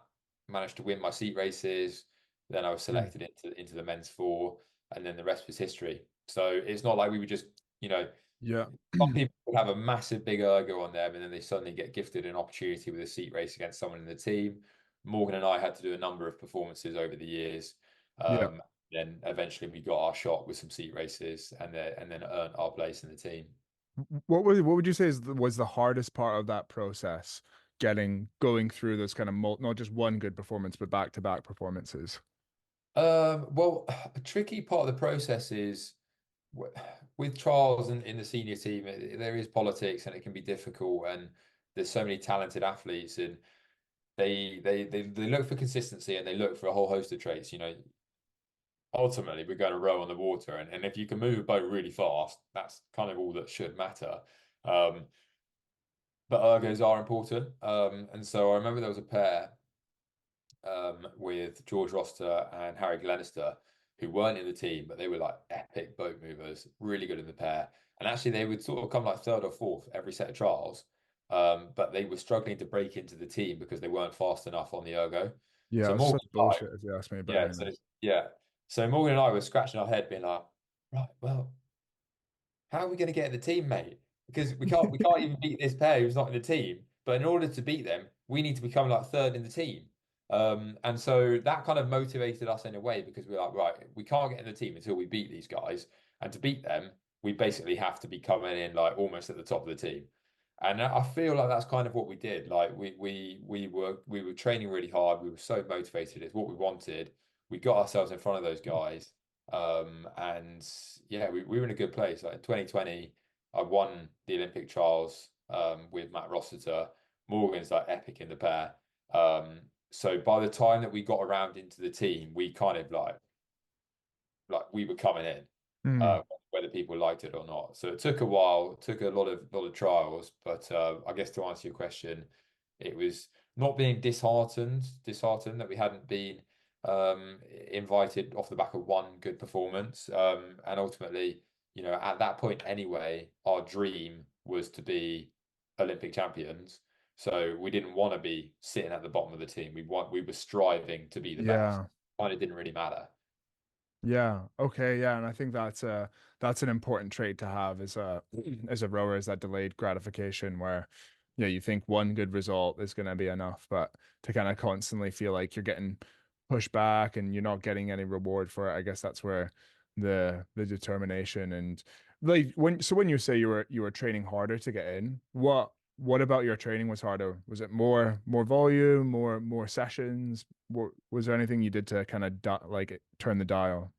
Managed to win my seat races. Then I was Hmm. selected into the men's four, and then the rest was history. So it's not like we were just, you know, Yeah. some people would have a massive big ergo on them, and then they suddenly get gifted an opportunity with a seat race against someone in the team. Morgan and I had to do a number of performances over the years. Yeah. Then eventually we got our shot with some seat races, and then earned our place in the team. What would you say was the hardest part of that process, going through those kind of not just one good performance, but back-to-back performances? Well, a tricky part of the process is with trials and in the senior team, there is politics and it can be difficult. And there's so many talented athletes, and they look for consistency and they look for a whole host of traits. Ultimately, we're going to row on the water, and if you can move a boat really fast, that's kind of all that should matter. Um, but ergos are important. And so I remember there was a pair with George Roster and Harry Glenister, who weren't in the team, but they were like epic boat movers, really good in the pair. And actually, they would sort of come like third or fourth every set of trials, but they were struggling to break into the team because they weren't fast enough on the ergo. So Yeah, it's such Morgan and I, bullshit if you ask me. But yeah, so anyways. yeah, so Morgan and I were scratching our head, being like, right, well, how are we going to get in the team, mate? Because we can't even beat this pair who's not in the team. But in order to beat them, we need to become like third in the team. And so that kind of motivated us in a way because we're like, right, we can't get in the team until we beat these guys. And to beat them, we basically have to be coming in like almost at the top of the team. And I feel like that's kind of what we did. Like we were training really hard. We were so motivated. It's what we wanted. We got ourselves in front of those guys. And yeah, we were in a good place. Like in 2020, I won the Olympic trials with Matt Rossiter. Morgan's like epic in the pair. So by the time that we got around into the team, we kind of like we were coming in, Hmm. whether people liked it or not. So it took a while, took a lot of trials, but I guess to answer your question, it was not being disheartened that we hadn't been um, invited off the back of one good performance. And ultimately, at that point anyway, our dream was to be Olympic champions. So we didn't want to be sitting at the bottom of the team. We were striving to be the best. Yeah. Kind of didn't really matter. Yeah. Okay. Yeah. And I think that's an important trait to have as a rower, is that delayed gratification where, you think one good result is going to be enough, but to kind of constantly feel like you're getting pushed back and you're not getting any reward for it. I guess that's where the determination and like when you say you were training harder to get in, what about your training was harder? Was it more volume, more sessions? Was there anything you did to kind of like turn the dial?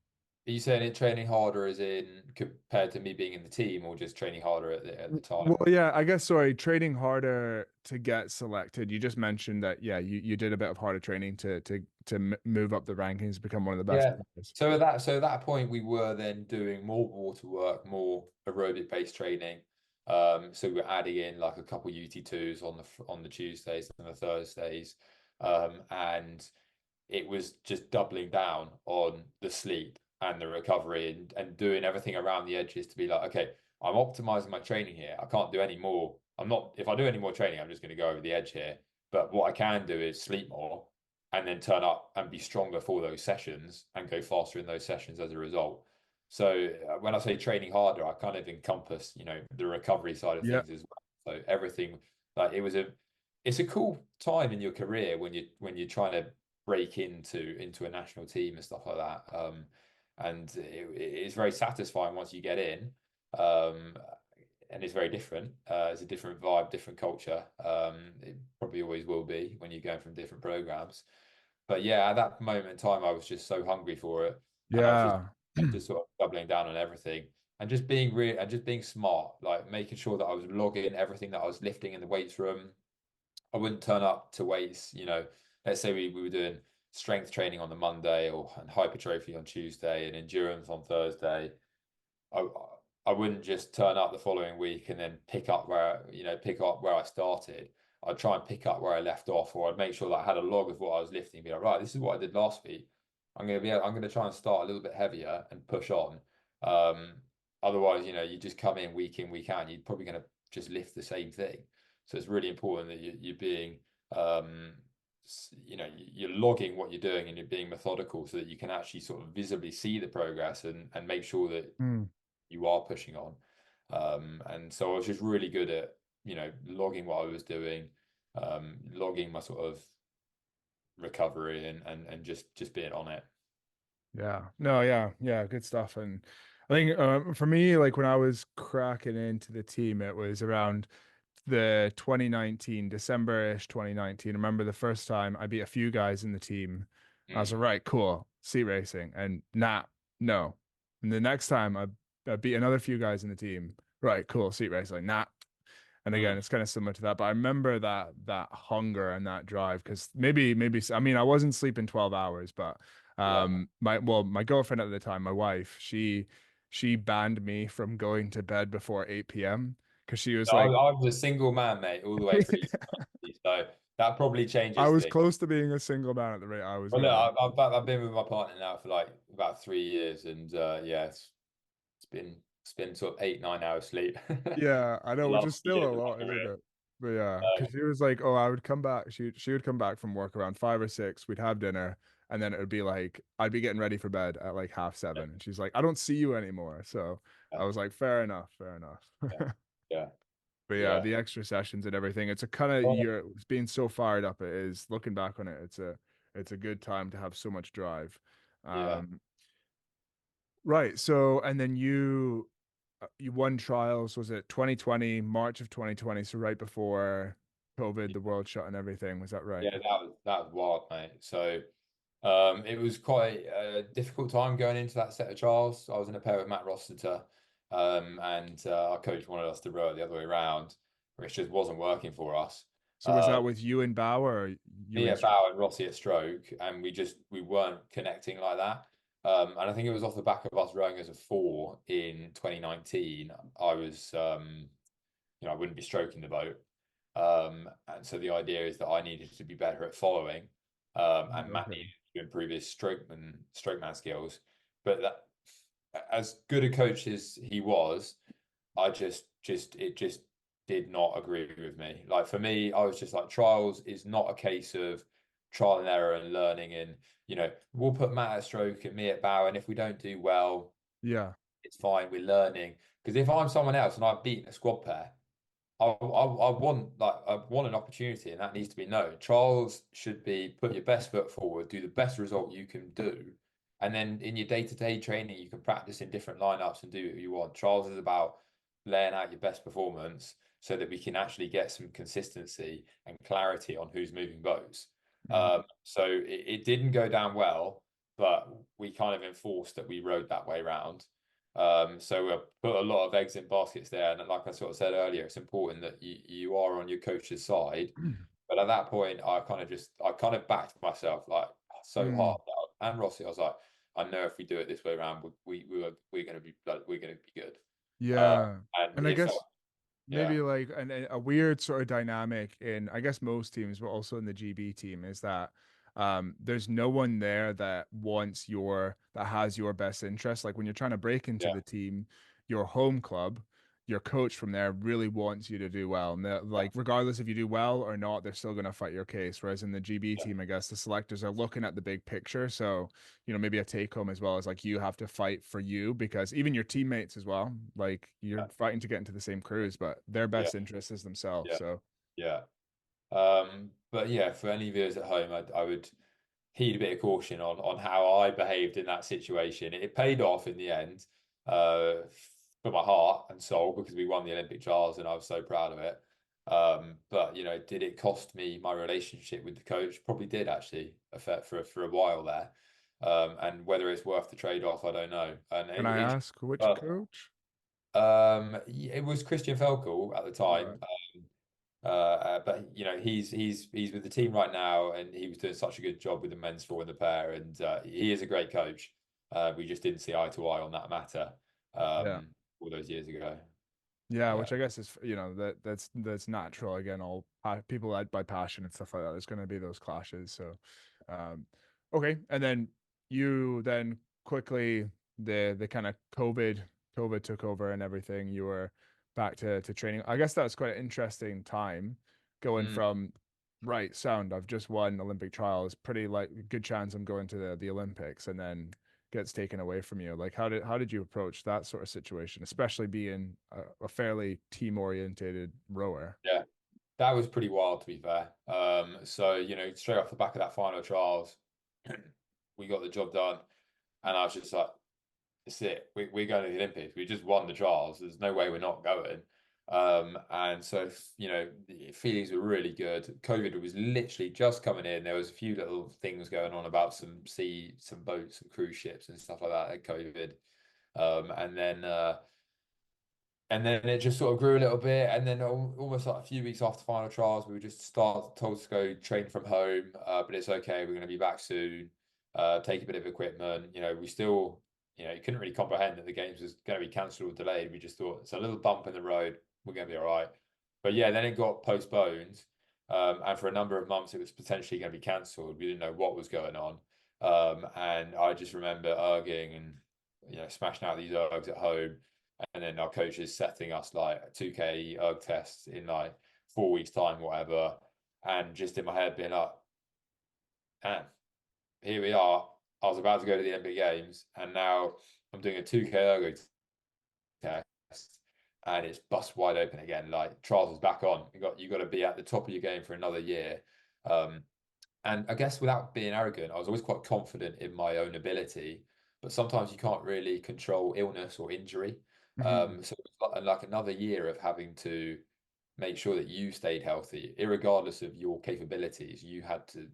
Are you saying it training harder as in compared to me being in the team or just training harder at the time? Well, yeah, I guess sorry, training harder to get selected. You just mentioned that, yeah, you did a bit of harder training to move up the rankings, become one of the best Yeah. players. So at that point we were then doing more water work, more aerobic based training. So we were adding in like a couple UT2s on the Tuesdays and the Thursdays. And it was just doubling down on the sleep and the recovery and doing everything around the edges to be like, okay, I'm optimizing my training here. I can't do any more. I'm not, if I do any more training, I'm just going to go over the edge here. But what I can do is sleep more and then turn up and be stronger for those sessions and go faster in those sessions as a result. So when I say training harder, I kind of encompass, the recovery side of Yeah. things as well. So everything, like it was a it's a cool time in your career when you're trying to break into a national team and stuff like that. And it's very satisfying once you get in. Um, and it's very different. It's a different vibe, different culture. It probably always will be when you're going from different programs. But yeah, at that moment in time, I was just so hungry for it, and I was Yeah. just sort of doubling down on everything and just being real and just being smart, like making sure that I was logging everything that I was lifting in the weights room. I wouldn't turn up to weights, let's say we were doing strength training on the Monday or and hypertrophy on Tuesday and endurance on Thursday. I I wouldn't just turn up the following week and then pick up where I started. I'd try and pick up where I left off, or I'd make sure that I had a log of what I was lifting. Be like, right, this is what I did last week. I'm gonna try and start a little bit heavier and push on. Um, Otherwise, you just come in, week out, and you're probably gonna just lift the same thing. So it's really important that you're being, you're logging what you're doing and you're being methodical so that you can actually sort of visibly see the progress and make sure that Mm. you are pushing on. And so I was just really good at, logging what I was doing, logging my sort of recovery and just being on it. Yeah. No, yeah. Yeah, good stuff. And I think for me, like when I was cracking into the team, it was around the 2019, December-ish 2019. I remember the first time I beat a few guys in the team. I was Mm, like, right, cool, seat racing. And nah, no. And the next time I beat another few guys in the team. Right, cool, seat racing. Nah. And again, mm, it's kind of similar to that, but I remember that hunger and that drive because maybe I mean I wasn't sleeping 12 hours, but yeah. my girlfriend at the time, my wife, she banned me from going to bed before 8 p.m. because she was like I was a single man, mate, all the way through university, so that probably I changes was things. close to being a single man at the rate I was Well, look, going. I've been with my partner now for like about 3 years, and yeah, it's been sort of 8, 9 hours sleep. Yeah, I The know, which is last few still years a of lot, my isn't career. it? But yeah, Uh, because she was like, "Oh, I would come back." She would come back from work around 5 or 6. We'd have dinner, and then it would be like I'd be getting ready for bed at like half 7, and she's like, "I don't see you anymore." So yeah, I was like, "Fair enough, fair enough." yeah, yeah, But yeah, yeah. the extra sessions and everything, it's a kind of Well, you're being so fired up. It is looking back on it, it's a good time to have so much drive. yeah. Um, right. So, and then you won trials, was it 2020, March of 2020, so right before COVID, the world shut and everything, was that right? Yeah, that was wild, mate. So it was quite a difficult time going into that set of trials. I was in a pair with Matt Rossiter, and our coach wanted us to row it the other way around, which just wasn't working for us. So was Um, that with you and Bauer or you Me and at Bow and Rossi at Stroke, and we weren't connecting like that. And I think it was off the back of us rowing as a four in 2019. I was, I wouldn't be stroking the boat. And so the idea is that I needed to be better at following, and Matt okay. needed to improve his strokeman skills. But as good a coach as he was, it just did not agree with me. Like for me, I was just like trials is not a case of trial and error and learning. And we'll put Matt at stroke and me at bow, and if we don't do well, Yeah. it's fine. We're learning. Because if I'm someone else and I've beaten a squad pair, I want an opportunity, and that needs to be known. Trials should be put your best foot forward, do the best result you can do, and then in your day-to-day training, you can practice in different lineups and do what you want. Trials is about laying out your best performance so that we can actually get some consistency and clarity on who's moving boats. Mhm. So it didn't go down well, but we kind of enforced that we rode that way round. So we'll put a lot of eggs in baskets there. And like I sort of said earlier, it's important that you are on your coach's side. But at that point, I kind of backed myself like so hard. Mm. And Rossi, I was like, I know if we do it this way around, we're going to be like, we're going to be good. Uh, Yeah. and And I it felt, guess yeah, maybe like a weird sort of dynamic in I guess most teams, but also in the GB team is that there's no one there that has your best interest. Like when you're trying to break into yeah, the team, your home club, your coach from there really wants you to do well. And yeah, like regardless if you do well or not, they're still going to fight your case. Whereas in the GB yeah, team, I guess the selectors are looking at the big picture. So, maybe a take home as well as like you have to fight for you because even your teammates as well, like you're fighting to get into the same crews, but their yeah, best interest is themselves. yeah, So yeah. But yeah, for any viewers at home, I would heed a bit of caution on how I behaved in that situation. It paid off in the end, uh, for my heart and soul because we won the Olympic trials and I was so proud of it. But you know, did it cost me my relationship with the coach? Probably did actually, for a while there. And whether it's worth the trade-off, I don't know. And Can I it's ask which coach? it was Christian Felkel at the time. Right. But you know, he's with the team right now, and he was doing such a good job with the men's four and the pair, and he is a great coach. We just didn't see eye to eye on that matter Yeah. all those years ago. Yeah, Yeah, which I guess is, that's natural. Again, all people led by passion and stuff like that. There's going to be those clashes. So, um, okay, and then you then quickly the kind of COVID took over and everything. You were back to training. I guess that was quite an interesting time going mm, from right sound. I've just won Olympic trials. Pretty like good chance I'm going to the Olympics, and then gets taken away from you. Like how did you approach that sort of situation, especially being a fairly team orientated rower? yeah. That was pretty wild, to be fair. So you know, straight off the back of that final trials, we got the job done, and I was just like, it's it. We're going to the Olympics. We just won the trials. There's no way we're not going. And so, you know, the feelings were really good. COVID was literally just coming in. There was a few little things going on about some boats, some cruise ships and stuff like that at COVID. And then it just sort of grew a little bit, and then almost like a few weeks after final trials, we were just told to go train from home. But it's okay, we're going to be back soon. Take a bit of equipment. You know, we still, you know, you couldn't really comprehend that the games was going to be cancelled or delayed. We just thought it's a little bump in the road. We're going to be all right. But yeah, then it got postponed, and for a number of months, it was potentially going to be cancelled. We didn't know what was going on, and I just remember erging and smashing out these ergs at home, and then our coach is setting us like a 2K erg tests in like 4 weeks time, whatever. And just in my head being like, man, here we are. I was about to go to the Olympic Games, and now I'm doing a 2K ergo test, and it's bust wide open again. Like trials is back on. You got to be at the top of your game for another year. Um, and I guess without being arrogant, I was always quite confident in my own ability, but sometimes you can't really control illness or injury. Mhm. So it was like another year of having to make sure that you stayed healthy, irregardless of your capabilities. You had to,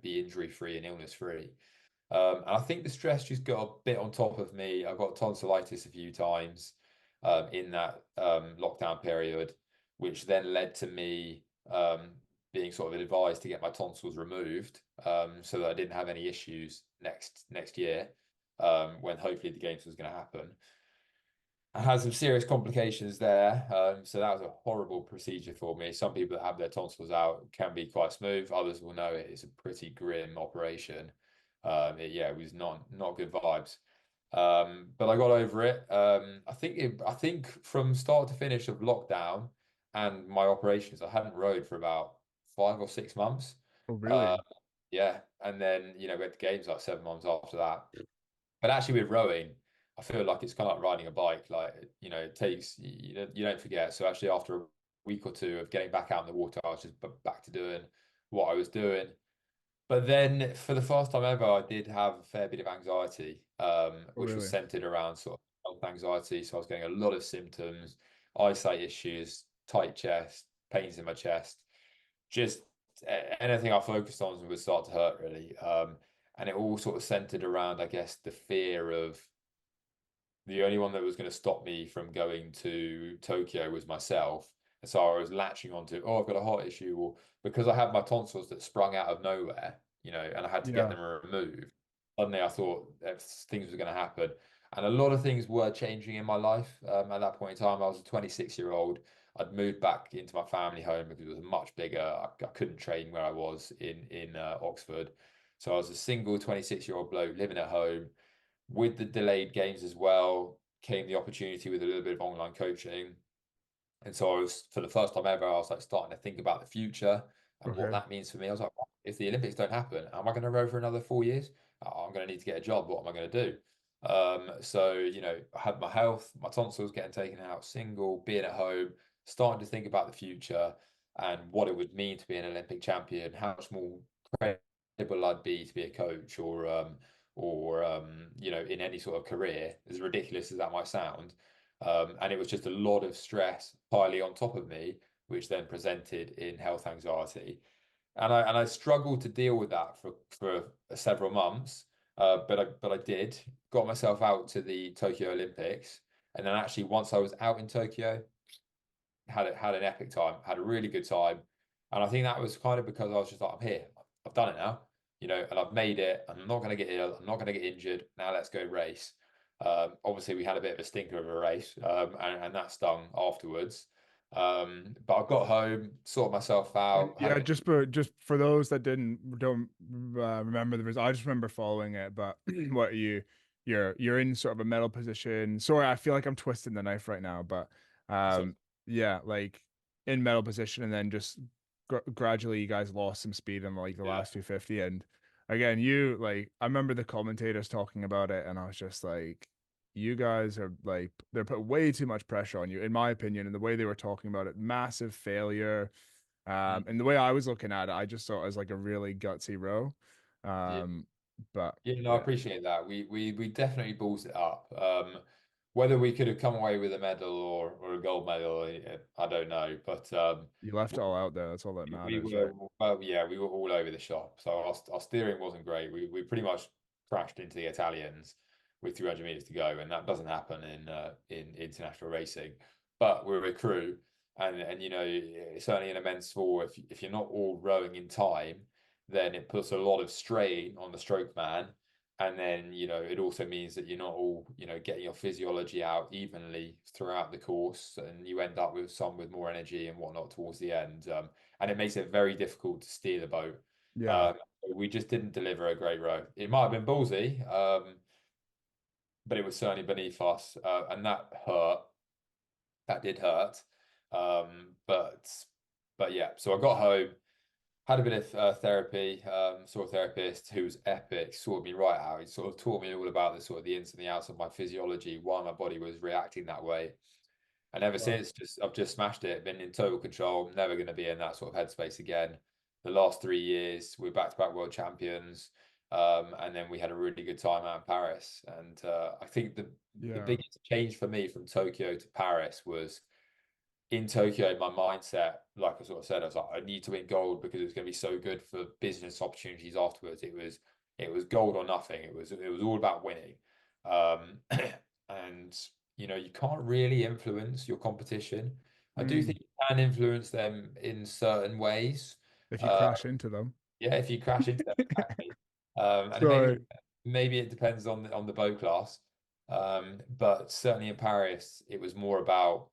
be injury free and illness free. And I think the stress just got a bit on top of me. I got tonsillitis a few times in that lockdown period, which then led to me being sort of advised to get my tonsils removed, so that I didn't have any issues next year, when hopefully the games was going to happen. I had some serious complications there, so that was a horrible procedure for me. Some people that have their tonsils out can be quite smooth. Others will know it is a pretty grim operation. Yeah, it was not good vibes. But I got over it. I think from start to finish of lockdown and my operations, I hadn't rode for about 5 or 6 months. Oh, Uh, really? yeah, and then we had the games like 7 months after that. But actually, with rowing, I feel like it's kind of like riding a bike. Like it takes you don't forget. So actually, after a week or two of getting back out in the water, I was just back to doing what I was doing. But then for the first time ever, I did have a fair bit of anxiety, Oh, which was really? centered around sort of health anxiety. So I was getting a lot of symptoms, eyesight issues, tight chest, pains in my chest. Just anything I focused on would start to hurt really. And it all sort of centered around, I guess, the fear of the only one that was going to stop me from going to Tokyo was myself. And so I was latching onto, oh, I've got a heart issue, or because I had my tonsils that sprung out of nowhere, and I had to get Yeah. them removed. Suddenly I thought that things were going to happen. And a lot of things were changing in my life. At that point in time, I was a 26-year-old. I'd moved back into my family home because it was much bigger. I couldn't train where I was in Oxford. So I was a single 26-year-old bloke living at home. With the delayed games as well came the opportunity with a little bit of online coaching. And so I was, for the first time ever, I was like starting to think about the future and what Okay. that means for me. I was like, if the Olympics don't happen, am I going to row for another 4 years? I'm going to need to get a job. What am I going to do? So, I had my health, my tonsils getting taken out, single, being at home, starting to think about the future. and what it would mean to be an Olympic champion, how much more credible I'd be to be a coach or in any sort of career, as ridiculous as that might sound. And it was just a lot of stress piling on top of me, which then presented in health anxiety. And I struggled to deal with that for several months. But I did, got myself out to the Tokyo Olympics, and then actually once I was out in Tokyo, had an epic time, had a really good time. And I think that was kind of because I was just like, I'm here, I've done it now, and I've made it. I'm not going to get ill, I'm not going to get injured. Now let's go race. Obviously, we had a bit of a stinker of a race, and that stung afterwards. But I got home, sorted myself And out, had a yeah, good. just for those that don't remember the result, I just remember following it. But what you're in sort of a medal position. Sorry, I feel like I'm twisting the knife right now, but So, yeah, like in medal position, and then just gradually you guys lost some speed in like the yeah, last 250. And again, you like I remember the commentators talking about it, and I was just like, you guys are like they're put way too much pressure on you, in my opinion, and the way they were talking about it, massive failure. mm, And the way I was looking at it, I just saw it as like a really gutsy row. yeah. Um, but Yeah, no, I yeah, appreciate that. We definitely balls it up. Whether we could have come away with a medal or a gold medal, I don't know. But you left it all out there. That's all that we matters, were right? well, yeah, we were all over the shop. So our steering wasn't great. We pretty much crashed into the Italians with 300 meters to go, and that doesn't happen in international racing. But we're a crew, and certainly in a men's sport, if you're not all rowing in time, then it puts a lot of strain on the stroke man. And then, it also means that you're not all, getting your physiology out evenly throughout the course, and you end up with some with more energy and whatnot towards the end. And it makes it very difficult to steer the boat. Yeah. Um, we just didn't deliver a great row. It might have been ballsy, but it was certainly beneath us, and that hurt. That did hurt. But yeah. So I got home, had a bit of therapy. Saw a therapist who was epic. Sorted me right out. He sort of taught me all about the sort of the ins and the outs of my physiology, why my body was reacting that way. And ever Wow. since, I've just smashed it. Been in total control. I'm never going to be in that sort of headspace again. The last 3 years, we're back-to-back world champions, and then we had a really good time out in Paris. And I think the Yeah. biggest change for me from Tokyo to Paris was in Tokyo. My mindset, like I sort of said, I was like, I need to win gold because it's going to be so good for business opportunities afterwards. It was gold or nothing. It was all about winning. Um, and you can't really influence your competition. I do Mm. think you can influence them in certain ways. If you Uh, crash into them. yeah, if you crash into them, exactly. And Sorry. maybe it depends on the boat class. But certainly in Paris, it was more about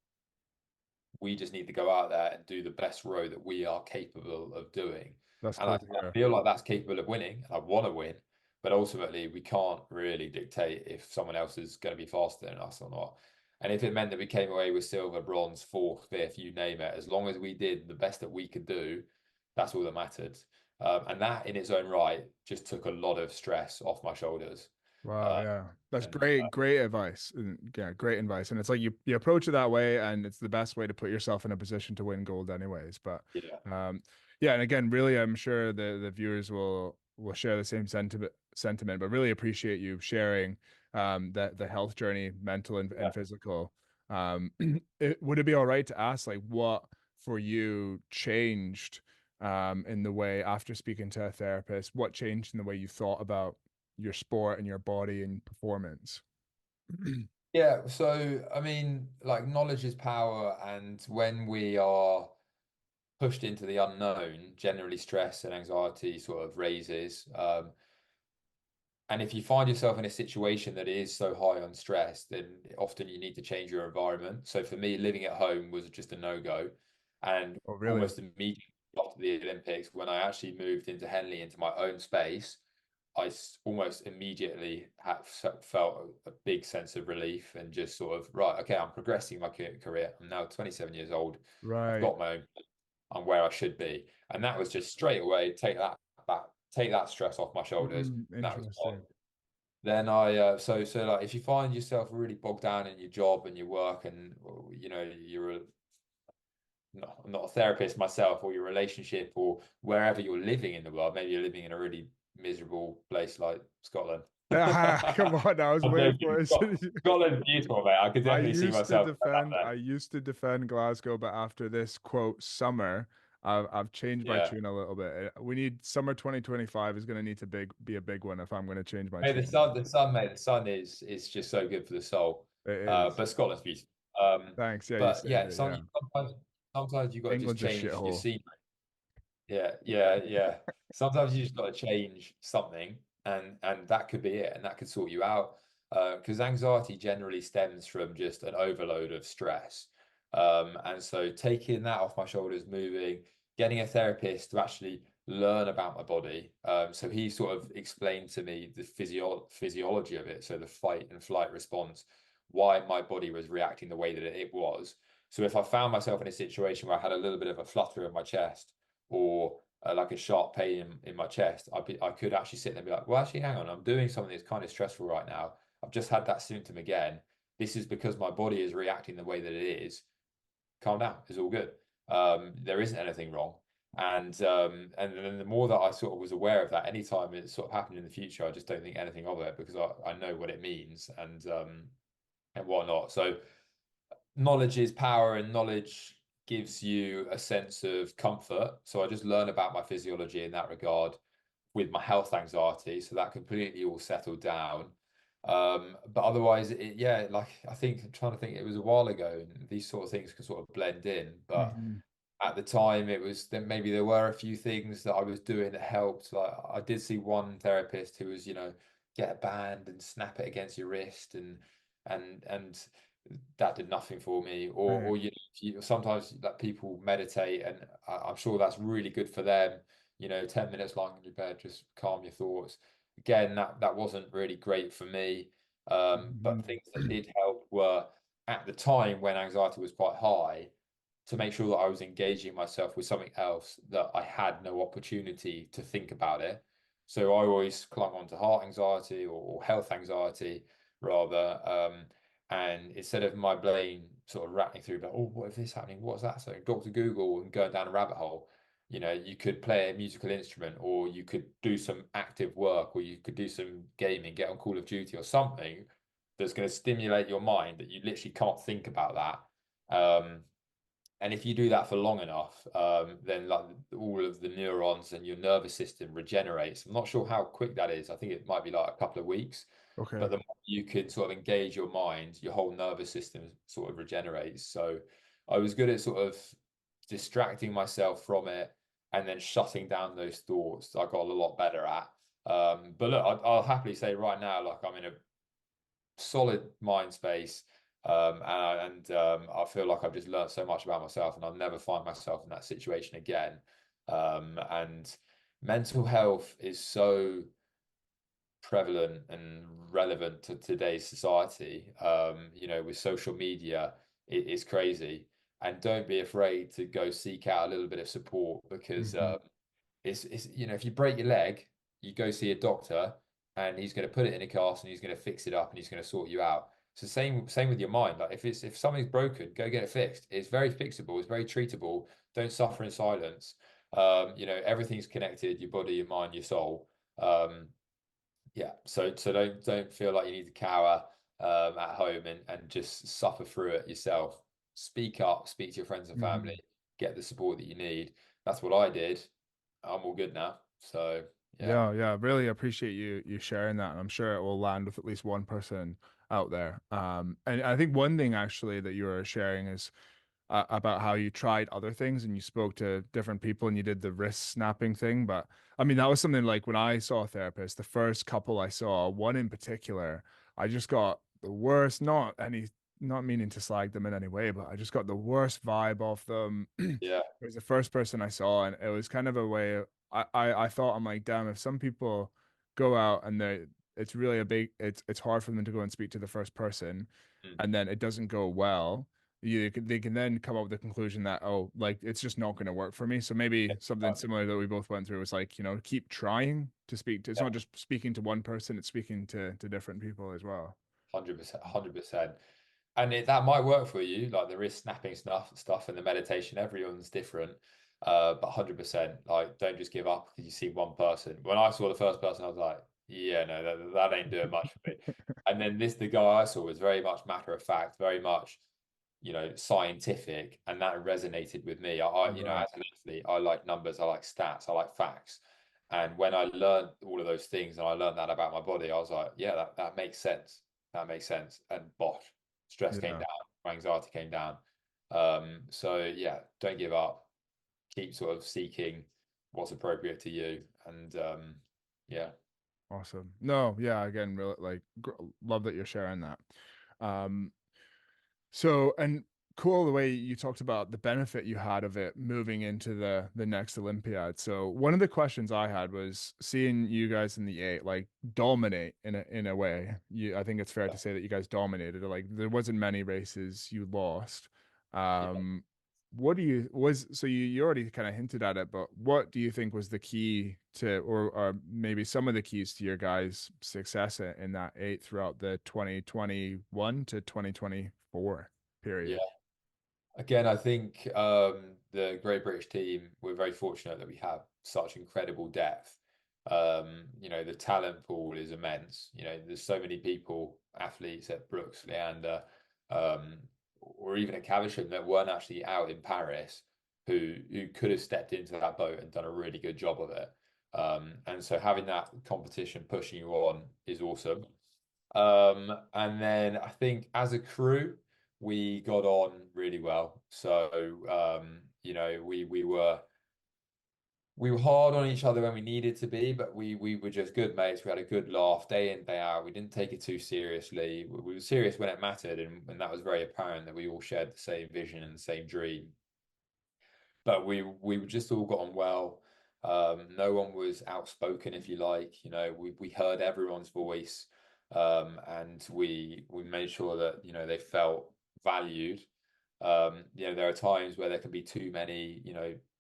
we just need to go out there and do the best row that we are capable of doing. That's And I, cool to I hear. feel like that's capable of winning. I want to win, but ultimately we can't really dictate if someone else is going to be faster than us or not. And if it meant that we came away with silver, bronze, fourth, fifth, you name it, as long as we did the best that we could do, that's all that mattered. And that in its own right just took a lot of stress off my shoulders. Wow, Uh, yeah. That's and great advice. And yeah, great advice. And it's like you approach it that way and it's the best way to put yourself in a position to win gold anyways. But yeah, um yeah, and again, really I'm sure the viewers will share the same sentiment, but really appreciate you sharing the health journey, mental yeah. and physical. Would it be all right to ask like what for you changed in the way after speaking to a therapist, what changed in the way you thought about your sport and your body and performance? Yeah, so I mean, like knowledge is power, and when we are pushed into the unknown, generally stress and anxiety sort of raises. And if you find yourself in a situation that is so high on stress, then often you need to change your environment. So for me, living at home was just a no-go. And Oh, really? almost immediately after the Olympics, when I actually moved into Henley, into my own space, almost immediately felt a big sense of relief and just sort of, right, okay, I'm progressing my career. I'm now 27 years old. I've Right. got my own, I'm where I should be. And that was just straight away, take that stress off my shoulders. And that was gone. Interesting. Then so like if you find yourself really bogged down in your job and your work and you're I'm not a therapist myself, or your relationship, or wherever you're living in the world. Maybe you're living in a really miserable place like Scotland. Come on, I was I'm waiting joking. for it. Scotland's beautiful, mate. I could definitely see myself going back I used to defend Glasgow, but after this quote summer, I've changed my there. Yeah. tune a little bit. We need summer 2025 is going to need to be a big one if I'm going to change my Hey, tune. mate, the sun is just so good for the soul. It is. But Scotland's beautiful. Thanks. Yeah, you But saved yeah, it. Yeah. sometimes you got to just England's a change your shithole. scene. Yeah. Sometimes you just got to change something, and that could be it, and that could sort you out. Because anxiety generally stems from just an overload of stress. And so taking that off my shoulders, moving, getting a therapist to actually learn about my body. So he sort of explained to me the physiology of it, so the fight and flight response, why my body was reacting the way that it was. So if I found myself in a situation where I had a little bit of a flutter in my chest, or like a sharp pain in my chest, I could actually sit there and be like, well, actually, hang on, I'm doing something that's kind of stressful right now. I've just had that symptom again. This is because my body is reacting the way that it is. Calm down. It's all good. There isn't anything wrong. And then the more that I sort of was aware of that, anytime it sort of happened in the future, I just don't think anything of it because I know what it means and whatnot. So knowledge is power, and knowledge gives you a sense of comfort. So I just learn about my physiology in that regard with my health anxiety. So that completely all settled down. But otherwise, yeah, like I think I'm trying to think, it was a while ago, and these sort of things can sort of blend in. But Hmm. at the time, it was then maybe there were a few things that I was doing that helped. Like I did see one therapist who was, get a band and snap it against your wrist, and that did nothing for me. Right. Or sometimes that people meditate, and I'm sure that's really good for them. 10 minutes lying in your bed, just calm your thoughts. Again, that wasn't really great for me. But things that did help were at the time when anxiety was quite high, to make sure that I was engaging myself with something else that I had no opportunity to think about it. So I always clung on to heart anxiety or health anxiety rather. And instead of my brain sort of rattling through, like, oh, what is this happening? What's that? So Dr. Google and going down a rabbit hole. You could play a musical instrument, or you could do some active work, or you could do some gaming, get on Call of Duty or something that's going to stimulate your mind that you literally can't think about that. And if you do that for long enough, then like all of the neurons and your nervous system regenerates. I'm not sure how quick that is. I think it might be like a couple of weeks, Okay. but the more you can sort of engage your mind, your whole nervous system sort of regenerates. So I was good at sort of distracting myself from it and then shutting down those thoughts. I got a lot better at. But look, I'll happily say right now, like I'm in a solid mind space. I feel like I've just learned so much about myself, and I'll never find myself in that situation again. And mental health is so prevalent and relevant to today's society. With social media, it's crazy. And don't be afraid to go seek out a little bit of support, because Hmm. it's if you break your leg, you go see a doctor, and he's going to put it in a cast, and he's going to fix it up, and he's going to sort you out. So same with your mind. Like if something's broken, go get it fixed. It's very fixable. It's very treatable. Don't suffer in silence. Everything's connected: your body, your mind, your soul. Yeah. So don't feel like you need to cower at home and just suffer through it yourself. Speak up. Speak to your friends and Hmm. family. Get the support that you need. That's what I did. I'm all good now. So yeah, Yeah, really appreciate you sharing that, and I'm sure it will land with at least one person out there. And I think one thing actually that you were sharing is about how you tried other things and you spoke to different people and you did the wrist snapping thing. But I mean, that was something like when I saw a therapist, the first couple I saw, one in particular, I just got the worst, not meaning to slag them in any way, but I just got the worst vibe off them. yeah, It was the first person I saw, and it was kind of a way I thought, I'm like, damn, if some people go out and it's really it's hard for them to go and speak to the first person, mm, and then it doesn't go well, they can then come up with the conclusion that, oh, like it's just not going to work for me. So maybe something yeah, similar that we both went through was like, keep trying to speak to, it's yeah, not just speaking to one person, it's speaking to different people as well. 100%, 100%. and that might work for you, like the wrist snapping stuff and the meditation. Everyone's different, but 100%, like don't just give up because you see one person. When I saw the first person, I was like, yeah, no, that ain't doing much for me. And then the guy I saw was very much matter of fact, very much, scientific, and that resonated with me. Right. As an athlete, I like numbers, I like stats, I like facts. And when I learned all of those things and I learned that about my body, I was like, yeah, that makes sense. That makes sense. And bosh, stress came Yeah. down, my anxiety came down. So yeah, don't give up. Keep sort of seeking what's appropriate to you. And yeah, Awesome. No, yeah, again, really like love that you're sharing that. Um, So, and cool the way you talked about the benefit you had of it moving into the next Olympiad. So, one of the questions I had was seeing you guys in the eight like dominate in a way. I think it's fair to say that you guys dominated. Like there wasn't many races you lost. yeah, Um, what do you was so you already kind of hinted at it, but what do you think was the key to, or maybe some of the keys to your guys' success in that eight throughout the 2021 to 2024 yeah. period? Again, I think the Great British team, we're very fortunate that we have such incredible depth. The talent pool is immense. There's so many people, athletes at Brooks, Leander, um, or even at Caversham that weren't actually out in Paris who could have stepped into that boat and done a really good job of it. And so having that competition pushing you on is awesome. And then I think as a crew, we got on really well. So we were hard on each other when we needed to be, but we were just good mates. We had a good laugh day in, day out. We didn't take it too seriously. We were serious when it mattered, and that was very apparent that we all shared the same vision and the same dream. But we just all got on well. No one was outspoken, if you like. We heard everyone's voice, and we made sure that they felt valued. There are times where there can be too many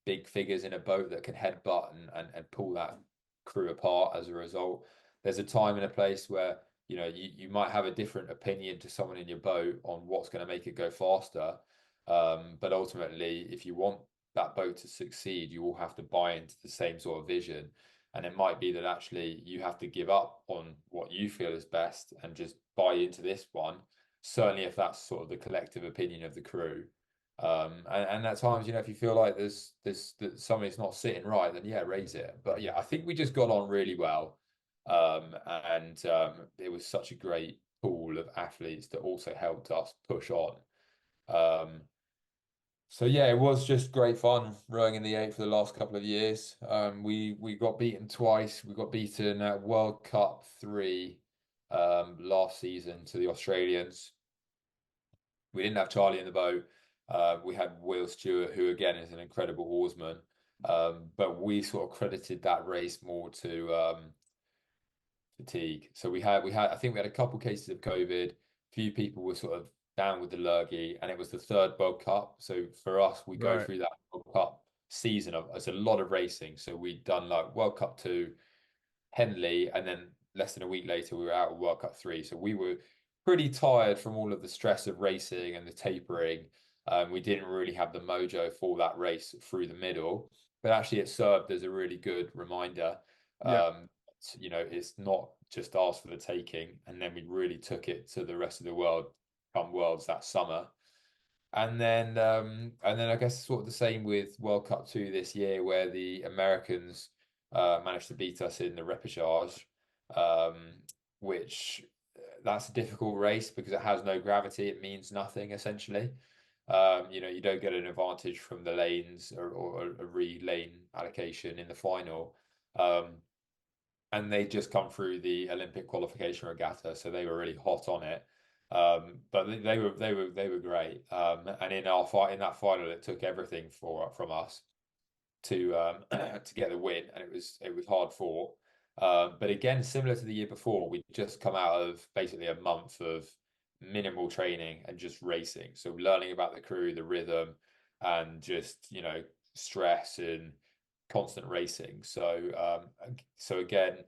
big figures in a boat that can headbutt and pull that crew apart as a result. There's a time and a place where you might have a different opinion to someone in your boat on what's going to make it go faster. But ultimately, if you want that boat to succeed, you all have to buy into the same sort of vision. And it might be that actually you have to give up on what you feel is best and just buy into this one. Certainly, if that's sort of the collective opinion of the crew. And at times, if you feel like that something's not sitting right, then yeah, raise it. But yeah, I think we just got on really well. And it was such a great pool of athletes that also helped us push on. Um, so yeah, it was just great fun rowing in the eight for the last couple of years. We got beaten twice. We got beaten at World Cup 3 last season to the Australians. We didn't have Charlie in the boat. We had Will Stewart, who again is an incredible oarsman. But we sort of credited that race more to fatigue. So we had I think we had a couple cases of COVID. Few people were sort of down with the lurgy, and it was the third World Cup. So for us, we go Right. through that World Cup season of it's a lot of racing. So we'd done like World Cup 2, Henley, and then less than a week later we were out of World Cup 3. So we were pretty tired from all of the stress of racing and the tapering. We didn't really have the mojo for that race through the middle, but actually it served as a really good reminder. Yeah. It's not just ours for the taking, and then we really took it to the rest of the world come Worlds that summer. And then I guess sort of the same with World Cup 2 this year, where the Americans managed to beat us in the repechage, um, which that's a difficult race because it has no gravity. It means nothing essentially. You don't get an advantage from the lanes or a re-lane allocation in the final. And they just come through the Olympic qualification regatta, so they were really hot on it. But they were great. And in that final, it took everything from us to to get the win, and it was hard fought. But again, similar to the year before, we'd just come out of basically a month of minimal training and just racing. So learning about the crew, the rhythm, and just stress and constant racing. So again,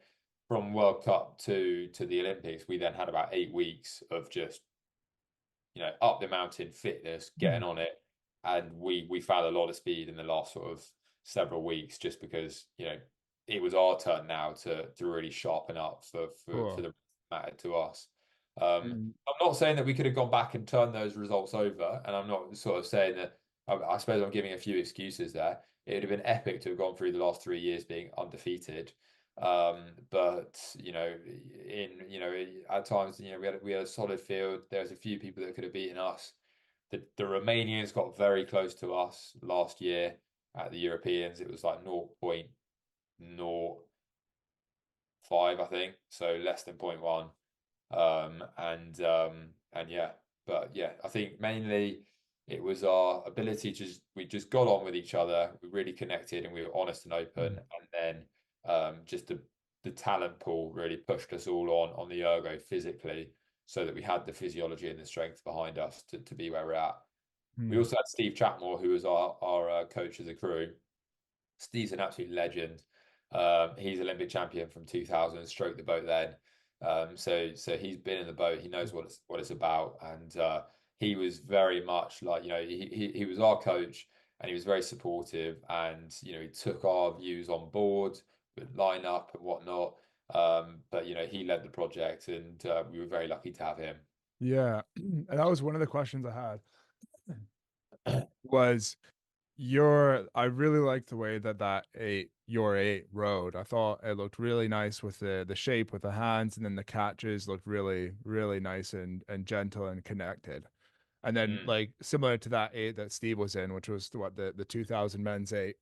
from World Cup to the Olympics, we then had about 8 weeks of just up the mountain fitness, getting on it, and we found a lot of speed in the last sort of several weeks, just because it was our turn now to really sharpen up for Cool. the matter to us. Mm. I'm not saying that we could have gone back and turned those results over, and I'm not sort of saying that. I suppose I'm giving a few excuses there. It would have been epic to have gone through the last 3 years being undefeated. But at times, we had a solid field. There's a few people that could have beaten us. The Romanians got very close to us last year at the Europeans. It was like 0.05, I think, so less than 0.1. And yeah, but yeah, I think mainly it was our ability to we just got on with each other. We really connected and we were honest and open. And then just the talent pool really pushed us all on the ergo physically, so that we had the physiology and the strength behind us to be where we're at. We Mm. also had Steve Chatmore, who was our coach of the crew. Steve's an absolute legend. He's Olympic champion from 2000, stroked the boat then. So he's been in the boat. He knows what it's about, and he was very much like he was our coach, and he was very supportive, and he took our views on board with line up and whatnot. But he led the project, and we were very lucky to have him. Yeah. And that was one of the questions I had was I really liked the way that your eight rode. I thought it looked really nice with the shape with the hands, and then the catches looked really, really nice and gentle and connected. And then Mm, like similar to that eight that Steve was in, which was what the 2000 men's eight,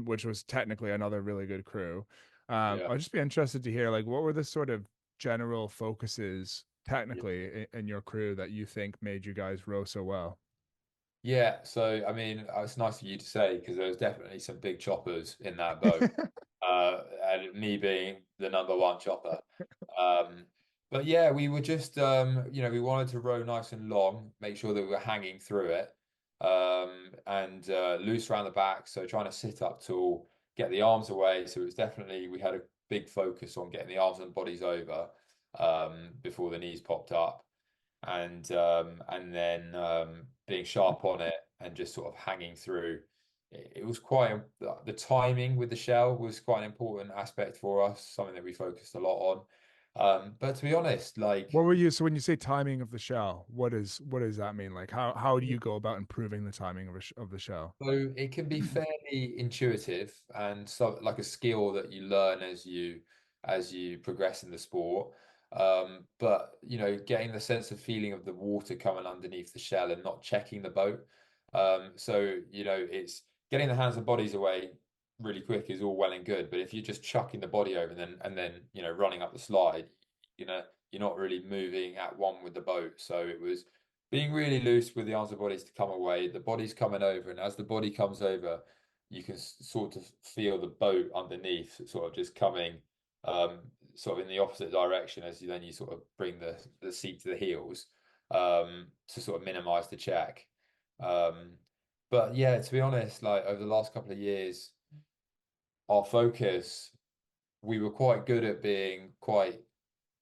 which was technically another really good crew. yeah. I'd just be interested to hear like what were the sort of general focuses technically in your crew that you think made you guys row so well? Yeah, so I mean, it's nice for you to say, because there was definitely some big choppers in that boat, and me being the number one chopper. Um, but yeah, we were just, we wanted to row nice and long, make sure that we were hanging through it, and loose around the back. So trying to sit up tall, get the arms away. So it was definitely, we had a big focus on getting the arms and bodies over, before the knees popped up, and then being sharp on it and just sort of hanging through. It was quite the timing with the shell was quite an important aspect for us, something that we focused a lot on. But to be honest, What like, were you so when you say timing of the shell, what does that mean? Like how do you go about improving the timing of the shell? so it can be fairly intuitive, and so like a skill that you learn as you progress in the sport. But getting the sense of feeling of the water coming underneath the shell and not checking the boat. So it's getting the hands and bodies away really quick is all well and good, but if you're just chucking the body over and then running up the slide, you know you're not really moving at one with the boat. So it was being really loose with the arms and bodies to come away. The body's coming over, and as the body comes over, you can sort of feel the boat underneath, sort of just coming, um, sort of in the opposite direction as you sort of bring the seat to the heels, to sort of minimize the check. Um, but yeah, to be honest, like over the last couple of years, our focus, we were quite good at being quite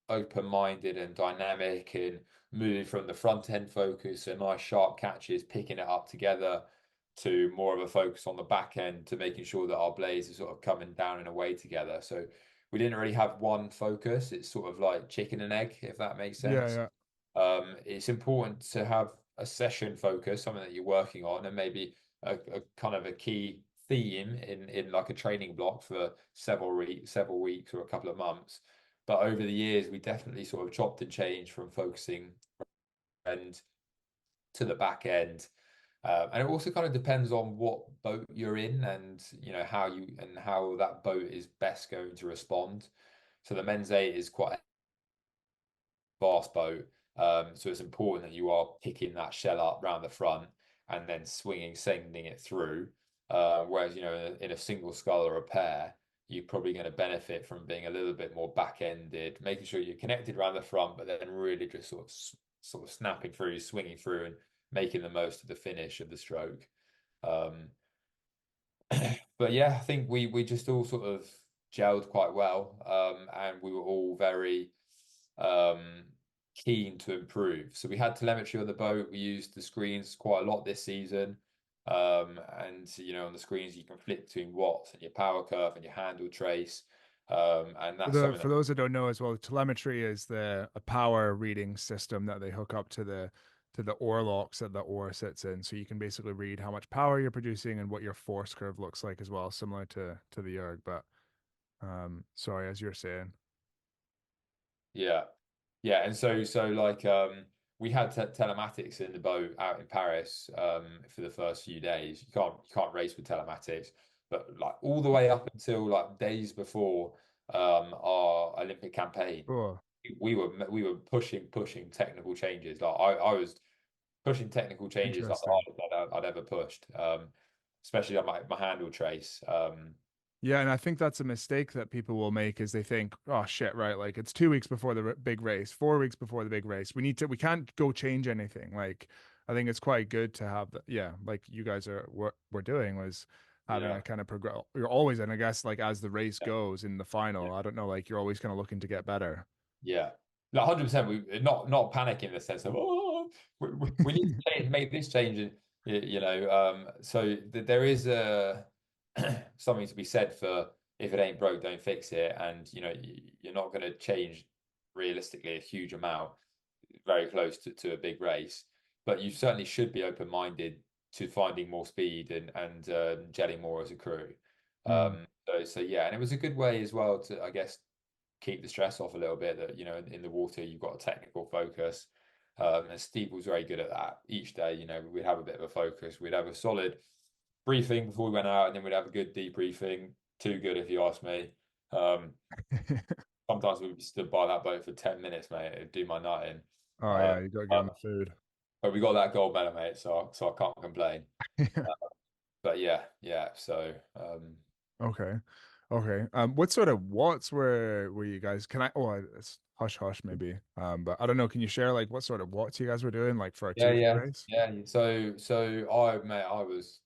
open-minded and dynamic, and moving from the front end focus and nice sharp catches, picking it up together, to more of a focus on the back end, to making sure that our blades are sort of coming down in a way together. So we didn't really have one focus. It's sort of like chicken and egg, if that makes Yeah, sense. yeah. It's important to have a session focus, something that you're working on, and maybe a kind of a key theme in like a training block for several weeks or a couple of months. But over the years, we definitely sort of chopped and changed from focusing and to the back end. And it also kind of depends on what boat you're in, and how that boat is best going to respond. So the men's eight is quite a fast boat, so it's important that you are picking that shell up round the front and then sending it through. Whereas in a single scull or a pair, you're probably going to benefit from being a little bit more back-ended, making sure you're connected around the front, but then really just sort of snapping through, swinging through, and making the most of the finish of the stroke. Um, but yeah, I think we just all sort of gelled quite well, and we were all very, um, keen to improve. So we had telemetry on the boat. We used the screens quite a lot this season. And on the screens you can flip between watts and your power curve and your handle trace. And For that's the something for that, those that don't know as well, telemetry is the a power reading system that they hook up to the oar locks that the oar sits in. So you can basically read how much power you're producing and what your force curve looks like as well, similar to the erg. But sorry, as you're saying. yeah. Yeah, and so like we had te telematics in the boat out in Paris for the first few days. You can't race with telematics, but like all the way up until like days before our Olympic campaign, Oh, we were pushing technical changes. Like I was pushing technical changes like the interesting. hardest I'd ever pushed. Especially on my handle trace. Yeah, and I think that's a mistake that people will make is they think, oh shit, right? Like it's 2 weeks before the big race, 4 weeks before the big race. We can't go change anything. Like I think it's quite good to have that. Yeah, like you guys were doing was having a Yeah. kind of progress. You're always, and I guess like as the race goes in the final, I don't know, like you're always kind of looking to get better. Yeah, like 100%. We not panic in the sense of we need to make this change, and so there is a something to be said for if it ain't broke, don't fix it, and you're not going to change realistically a huge amount, very close to a big race, but you certainly should be open-minded to finding more speed and gelling more as a crew. Mm. So yeah, and it was a good way as well to, I guess, keep the stress off a little bit that in the water you've got a technical focus. And Steve was very good at that. Each day, we'd have a bit of a focus. We'd have a solid briefing before we went out, and then we'd have a good debriefing. Too good, if you ask me. Um, Sometimes we'd be stood by that boat for 10 minutes, mate. It'd do my nut in. Oh Uh, yeah, you gotta give them but, the food. but we got that gold medal, mate, so I can't complain. But yeah, yeah. So Okay. Okay. What sort of watts were you guys? Can I? Oh, it's hush hush maybe. But I don't know. Can you share like what sort of watts you guys were doing like for a yeah, 2 week yeah, race? yeah. So I was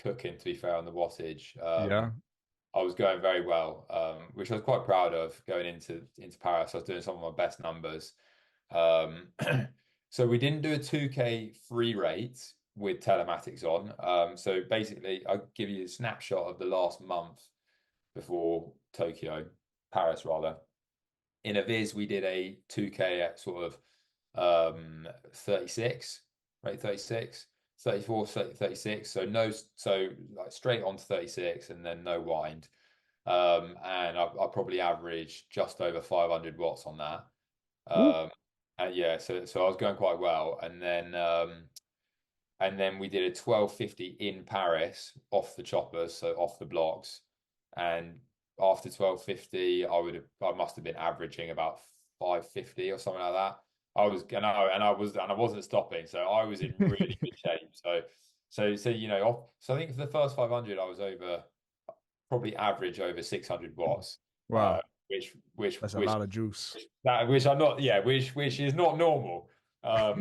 cooking, to be fair, on the wattage. Yeah. I was going very well, which I was quite proud of going into Paris. I was doing some of my best numbers. Um, so we didn't do a 2K free rate with telematics on. So basically, I'll give you a snapshot of the last month before Tokyo, Paris rather. In a Viz, we did a 2K at sort of 36, right? 36, 34, 36. So no, so like straight on to 36 and then no wind. And I probably averaged just over 500 watts on that. Woo. Um, and yeah, so I was going quite well. And then we did a 1250 in Paris off the choppers, so off the blocks. And after 1250, I must have been averaging about 550 or something like that. I wasn't stopping, so I was in really good shape. So I think for the first 500, I was over probably average over 600 watts, uh, Wow, which which that's a which lot of juice. which I'm not, yeah, which is not normal. I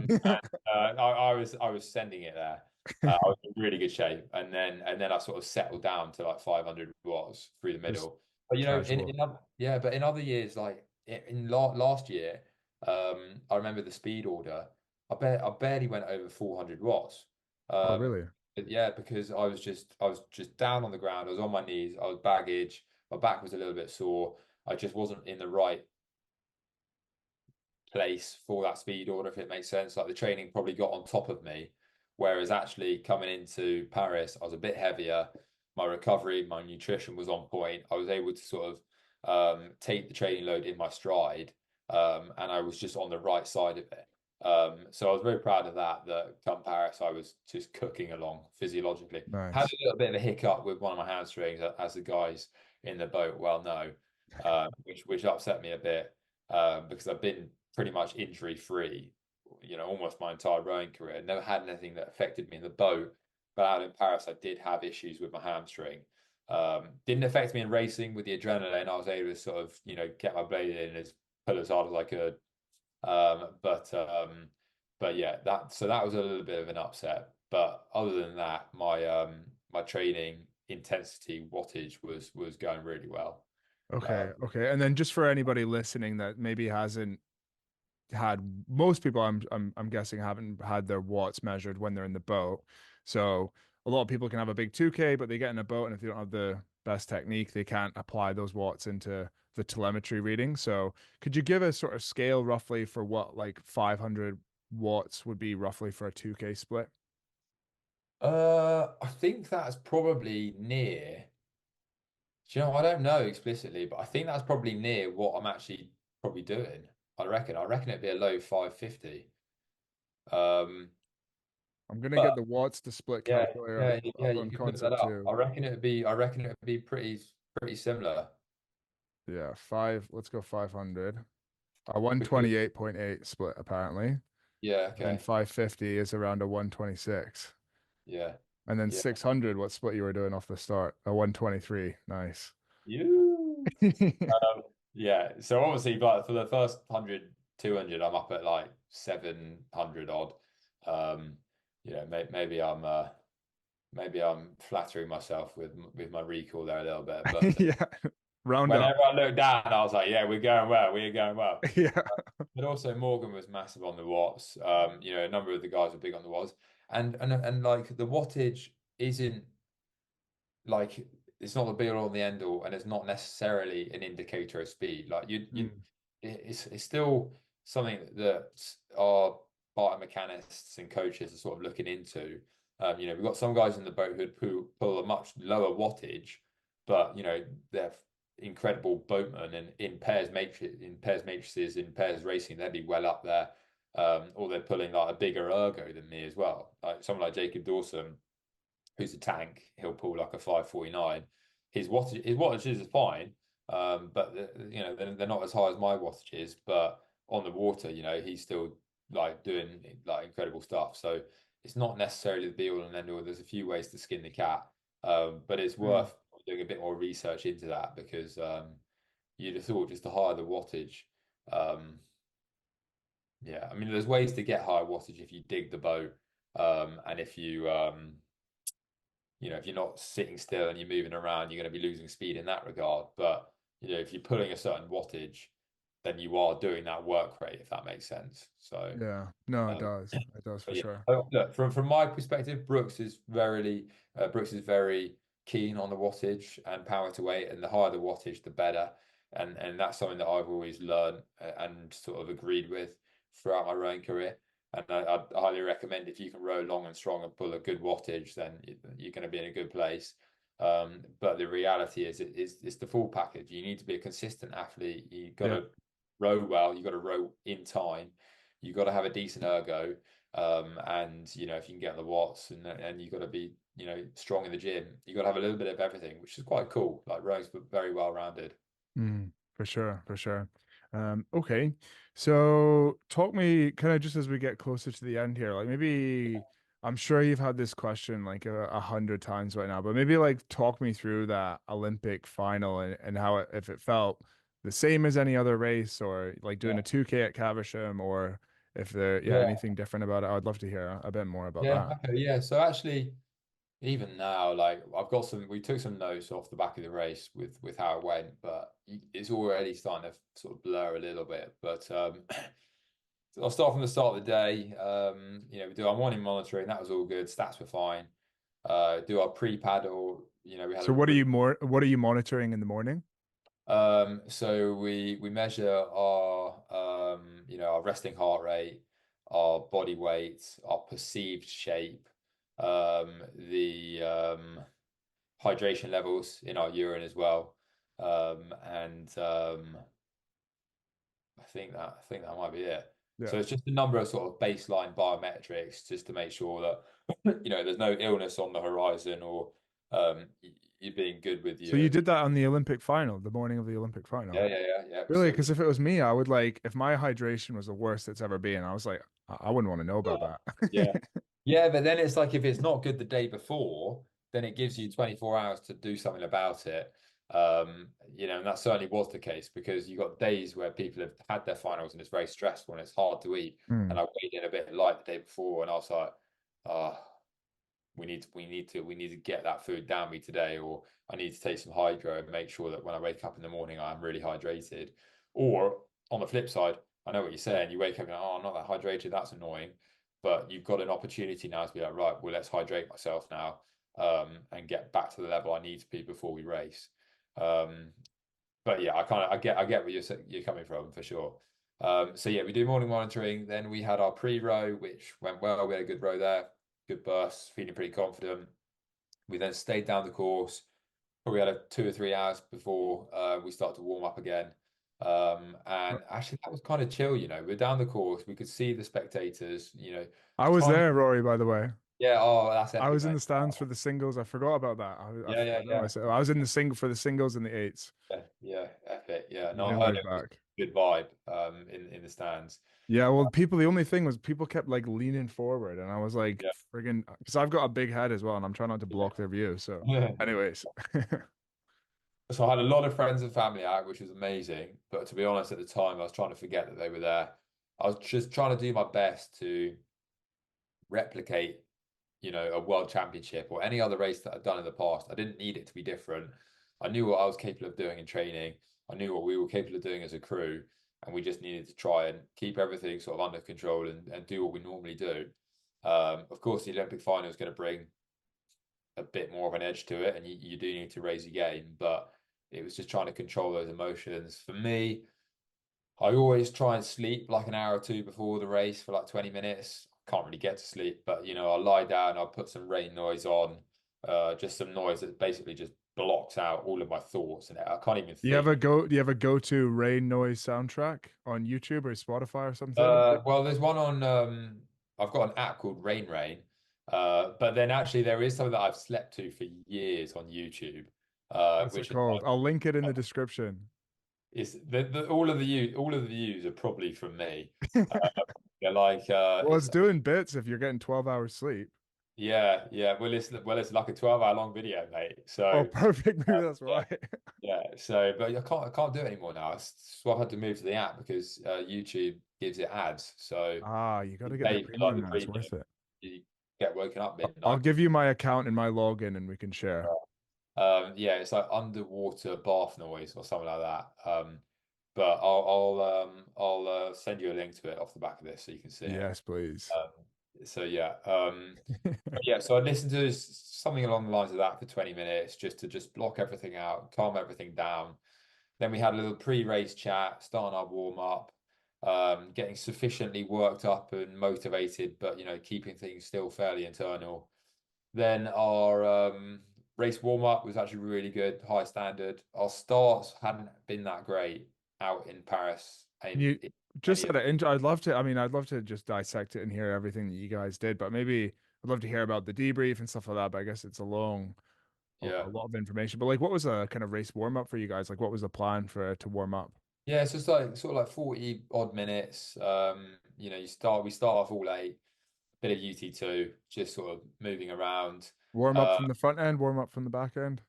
was sending it there. I was in really good shape, and then I sort of settled down to like 500 watts through the Just middle. But casual. but in other years, like last year, I remember the speed order. I barely went over 400 watts. Oh, Um, really? but yeah, because I was just down on the ground. I was on my knees. I was baggage. My back was a little bit sore. I just wasn't in the right place for that speed order, if it makes sense. Like the training probably got on top of me, whereas actually coming into Paris, I was a bit heavier. My recovery, my nutrition was on point. I was able to sort of take the training load in my stride, and I was just on the right side of it. So I was very proud of that. That come Paris, I was just cooking along physiologically. Had Nice. a little bit of a hiccup with one of my hamstrings, as the guys in the boat well know, which upset me a bit because I've been pretty much injury free, almost my entire rowing career. Never had anything that affected me in the boat, but out in Paris, I did have issues with my hamstring. Didn't affect me in racing with the adrenaline. I was able to sort of, get my blade in and pull as hard as I could. But yeah, that was a little bit of an upset. But other than that, my training intensity wattage was going really well. Okay. Okay. And then just for anybody listening that maybe hasn't had most people I'm guessing haven't had their watts measured when they're in the boat. So a lot of people can have a big 2K, but they get in a boat and if they don't have the best technique, they can't apply those watts into the telemetry reading. So could you give a sort of scale roughly for what like 500 watts would be roughly for a 2K split? I think that's probably near. Do you know, I don't know explicitly, but I think that's probably near what I'm actually probably doing. I reckon. I reckon it'd be a low 550. Um, I'm gonna get but the watts to split yeah, calculator yeah, yeah, up you on could look that concept up. too. I reckon it'd be pretty similar Yeah, let's go 500. A because 128.8 split apparently. yeah, And then okay, 550 is around a 126. yeah, And then yeah. 600, what split you were doing off the start? A 123. Nice. You. Yeah. So obviously, like for the first 100, 200, I'm up at like 700 odd. Um, maybe I'm flattering myself with my recall there a little bit, but Yeah. Round up. whenever I looked down, I was like, yeah, we're going well, we're going well. Yeah. But also Morgan was massive on the watts. A number of the guys were big on the watts, and like the wattage isn't like it's not the be all and the end all, and it's not necessarily an indicator of speed. Like Mm. it's still something that our biomechanists and coaches are sort of looking into. We've got some guys in the boat who pull a much lower wattage, but they're incredible boatmen and in pairs matrices, in pairs racing, they'd be well up there. Or they're pulling like a bigger ergo than me as well. Like someone like Jacob Dawson, who's a tank, he'll pull like a 549. His wattages are fine, but they're not as high as my wattages. But on the water, he's still like doing like incredible stuff. So it's not necessarily the be all and end all. There's a few ways to skin the cat, but it's Mm. worth doing a bit more research into that because you'd have thought just the higher the wattage. Um, yeah, I mean, there's ways to get higher wattage if you dig the boat, and if you're not sitting still and you're moving around, you're going to be losing speed in that regard. But if you're pulling a certain wattage, then you are doing that work rate, if that makes sense. So, Yeah. No, it um, does. It does for but yeah, sure. look, from my perspective, Brooks is very keen on the wattage and power to weight, and the higher the wattage, the better. And that's something that I've always learned and sort of agreed with throughout my rowing career. And I'd highly recommend if you can row long and strong and pull a good wattage, then you're going to be in a good place. But the reality is, it's the full package. You need to be a consistent athlete. You got Yeah. to row well. You got to row in time. You got to have a decent ergo. And if you can get on the watts and you got to be strong in the gym, you got to have a little bit of everything, which is quite cool. Like rowing's very well rounded. For sure, for sure. Okay. So talk me kind of just as we get closer to the end here, like maybe I'm sure you've had this question like 100 times right now, but maybe like talk me through that Olympic final and how if it felt the same as any other race or like doing Yeah, a 2K at Caversham or if there, yeah, yeah, anything different about it. I'd love to hear a bit more about yeah. that. Okay, yeah. So actually, even now, like we took some notes off the back of the race with how it went, but it's already starting to sort of blur a little bit. But so I'll start from the start of the day. We do our morning monitoring. That was all good. Stats were fine. Do our pre-paddle. We had So a really what are you monitoring in the morning? so we measure our resting heart rate, our body weight, our perceived shape, the hydration levels in our urine as well. And I think that might be it. Yeah. So it's just a number of sort of baseline biometrics just to make sure that there's no illness on the horizon or you're being good with So you your did that on the Olympic final, the morning of the Olympic yeah, final. yeah, yeah, yeah. Really? So we Because if it was me, I would like, if my hydration was the worst it's ever been, I was like, I wouldn't want to know about yeah. that. Yeah, but then it's like if it's not good the day before, then it gives you 24 hours to do something about it. And that certainly was the case because you got days where people have had their finals and it's very stressful and it's hard to eat. Hmm. And I weighed in a bit light the day before and I was like, oh, we need to get that food down me today, or I need to take some hydro and make sure that when I wake up in the morning, I'm really hydrated. Or on the flip side, I know what you're saying. You wake up and, oh, I'm not that hydrated. That's annoying. But you've got an opportunity now to be like, right, well, let's hydrate myself now, and get back to the level I need to be before we race. Um, but yeah, I get where you're coming from for sure. So yeah, we do morning monitoring. Then we had our pre-row, which went well. We had a good row there, good burst, feeling pretty confident. We then stayed down the course. Probably had 2 or 3 hours before we started to warm up again. And actually, that was kind of chill. We're down the course. We could see the spectators. I was Tiny. there, Rory, by the way. Yeah. Oh, that's I epic, was in mate. the stands for the singles. I forgot about that. Yeah, I yeah, don't know. yeah. I was in the single for the singles and the eights. Yeah, yeah, epic. Yeah. We No, didn't I heard move it was back. a good vibe in the stands. Yeah, well, the only thing was people kept like leaning forward, and I was like, Yeah. friggin', because I've got a big head as well, and I'm trying not to block their view. So, Yeah. anyways, So I had a lot of friends and family out, which was amazing. But to be honest, at the time, I was trying to forget that they were there. I was just trying to do my best to replicate, a world championship or any other race that I'd done in the past. I didn't need it to be different. I knew what I was capable of doing in training. I knew what we were capable of doing as a crew. And we just needed to try and keep everything sort of under control and do what we normally do. Of course, the Olympic final is going to bring a bit more of an edge to it, and you do need to raise your game. But it was just trying to control those emotions. For me, I always try and sleep like an hour or two before the race for like 20 minutes. Can't really get to sleep, but I'll lie down, I'll put some rain noise on, just some noise that basically just blocks out all of my thoughts and I can't even think. do you have a go-to rain noise soundtrack on YouTube or Spotify or something? Well, there's one on I've got an app called Rain Rain. But then actually there is something that I've slept to for years on YouTube, What's it which is called? I'll link it in the description. all of the views are probably from me. Uh, they're like Well, it's it's doing bits if you're getting 12 hours sleep. yeah, yeah. Well, it's like a 12-hour long video, mate. Oh, So perfect. Maybe that's yeah, why. yeah. So, but I can't do it anymore now. So I've had to move to the app because YouTube gives it ads. So Ah, you got you to get the pay for like premium the now. It's premium, worth it. you get woken up I'll midnight. give you my account and my login and we can share. Yeah, it's like underwater bath noise or something like that. But I'll send you a link to it off the back of this so you can see it. Yes, please. So yeah, yeah. So I listened to something along the lines of that for 20 minutes just to block everything out, calm everything down. Then we had a little pre-race chat, starting our warm up, getting sufficiently worked up and motivated, but keeping things still fairly internal. Then our race warm up was actually really good, high standard. Our starts hadn't been that great out in Paris Can in, you in just any at of an intro? I'd love to. I mean, I'd love to just dissect it and hear everything that you guys did, but maybe I'd love to hear about the debrief and stuff like that. But I guess it's yeah. a lot of information. But like, what was a kind of race warm up for you guys? Like, what was the plan for to warm up? Yeah, so it's like sort of like 40 odd minutes. We start off all eight, bit of UT2, just sort of moving around, Warm up uh, from the front end, warm up from the back end.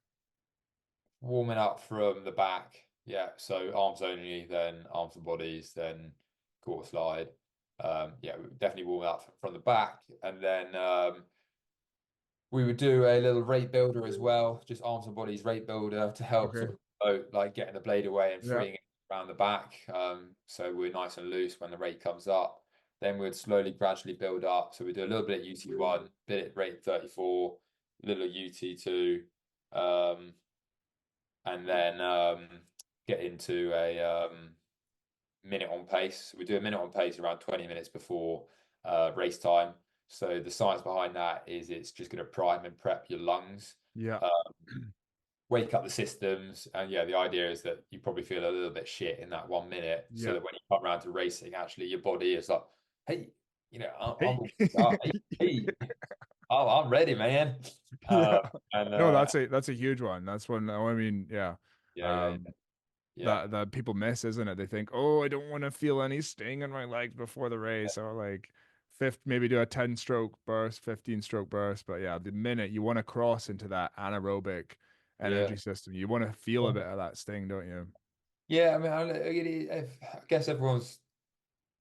warming up from the back. Yeah, so arms only, then arms and bodies, then quarter slide. Yeah, we definitely warm up from the back, and then we would do a little rate builder as well, just arms and bodies rate builder to help Okay. sort of promote, like getting the blade away and Yeah. freeing it around the back. So we're nice and loose when the rate comes up. Then we'd slowly, gradually build up. So we do a little bit at UT1, bit at rate 34, little at UT2, and then get into a minute on pace. We do a minute on pace around 20 minutes before race time. So the science behind that is it's just going to prime and prep your lungs, Yeah. uh, wake up the systems, and yeah, the idea is that you probably feel a little bit shit in that 1 minute, so Yeah. that when you come around to racing, actually your body is like, hey, Hey. hey, I'm ready, man. Yeah. And No, that's a huge one. That's one. I mean, yeah. yeah, yeah, yeah, Um, yeah, that people miss, isn't it? They think, oh, I don't want to feel any sting in my legs before the race, or like fifth, maybe do a 10-stroke burst, 15-stroke burst. But yeah, the minute you want to cross into that anaerobic yeah. energy system, you want to feel a bit of that sting, don't you? Yeah, I mean, I guess everyone's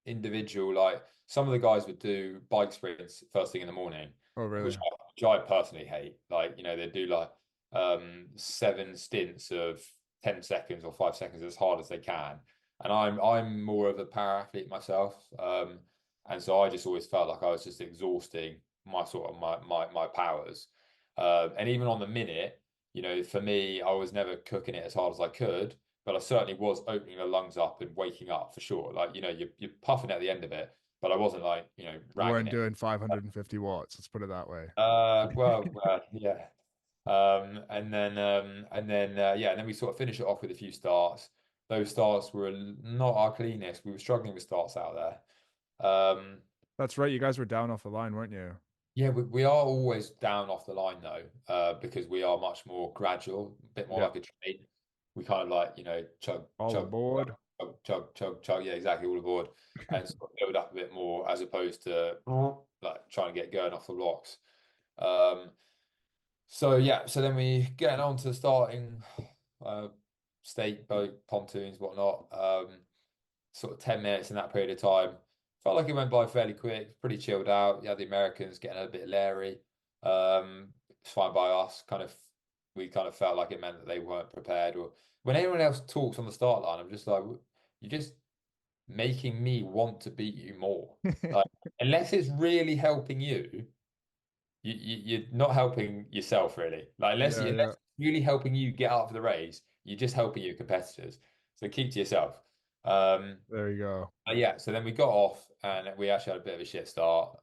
individual. Like some of the guys would do bike sprints first thing in the morning, Oh, really? which I personally hate. Like, they do like 7 stints of 10 seconds or 5 seconds as hard as they can. and I'm more of a para athlete myself. And so I just always felt like I was just exhausting my sort of my powers. And even on the minute, you know, for me, I was never cooking it as hard as I could, but I certainly was opening the lungs up and waking up for sure. Like, you know, you're puffing at the end of it, but I wasn't like, you know, You ragging weren't it. doing 550 watts. Let's put it that way. Yeah. Yeah, and then we sort of finish it off with a few starts. Those starts were not our cleanest. We were struggling with starts out there. That's right. You guys were down off the line, weren't you? Yeah, we are always down off the line though, because we are much more gradual, a bit more Yeah. like a train. We kind of like, you know, chug, All chug, aboard. chug, chug, chug, chug. Yeah, exactly, all aboard, and sort of build up a bit more as opposed to like trying to get going off the blocks. Um, so yeah, so then we getting on to starting uh, state boat pontoons, whatnot. Sort of 10 minutes in that period of time. Felt like it went by fairly quick, pretty chilled out. You had the Americans getting a bit leery. It's fine by us. We kind of felt like it meant that they weren't prepared. Or when anyone else talks on the start line, I'm just like, you're just making me want to beat you more. Like, unless it's really helping you, you're not helping yourself really. Like Yeah, unless yeah. it's really helping you get out for the race, you're just helping your competitors. So keep to yourself. Um, There you go. yeah, so then we got off and we actually had a bit of a shit start.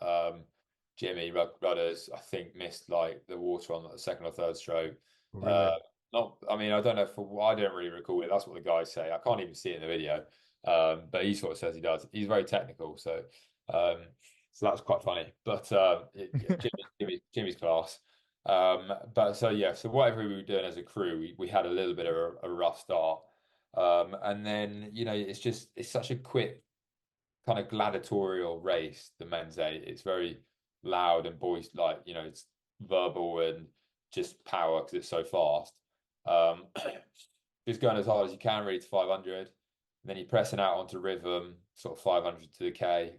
Jimmy Rudders, I think, missed like the water on the second or third stroke. Oh, Uh, really? not, I mean, I don't know for I don't really recall it. That's what the guys say. I can't even see it in the video. But he sort of says he does. He's very technical, um, so that's quite funny. But yeah, Jimmy's class. But so yeah, so whatever we were doing as a crew, we had a little bit of a rough start. And then, you know, it's such a quick kind of gladiatorial race, the men's eight. It's very loud and boisterous, like, you know, it's verbal and just power because it's so fast. Um, just going as hard as you can, really, to 500. Then you're pressing out onto rhythm, sort of 500 to the K.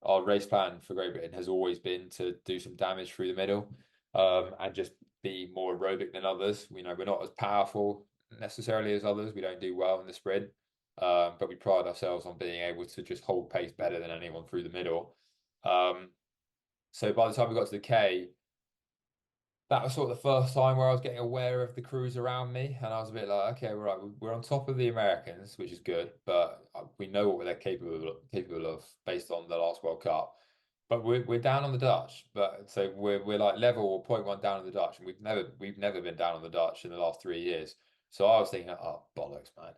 Our race plan for Great Britain has always been to do some damage through the middle, and just be more aerobic than others. You know, we're not as powerful necessarily as others. We don't do well in the sprint, but we pride ourselves on being able to just hold pace better than anyone through the middle. Um, so by the time we got to the K, that was sort of the first time where I was getting aware of the crews around me, and I was a bit like, okay, right, we're on top of the Americans, which is good, but we know what they're capable of based on the last World Cup. But we're down on the Dutch, but so we're like level or point one down on the Dutch, and we've never been down on the Dutch in the last 3 years. So I was thinking, oh bollocks, man.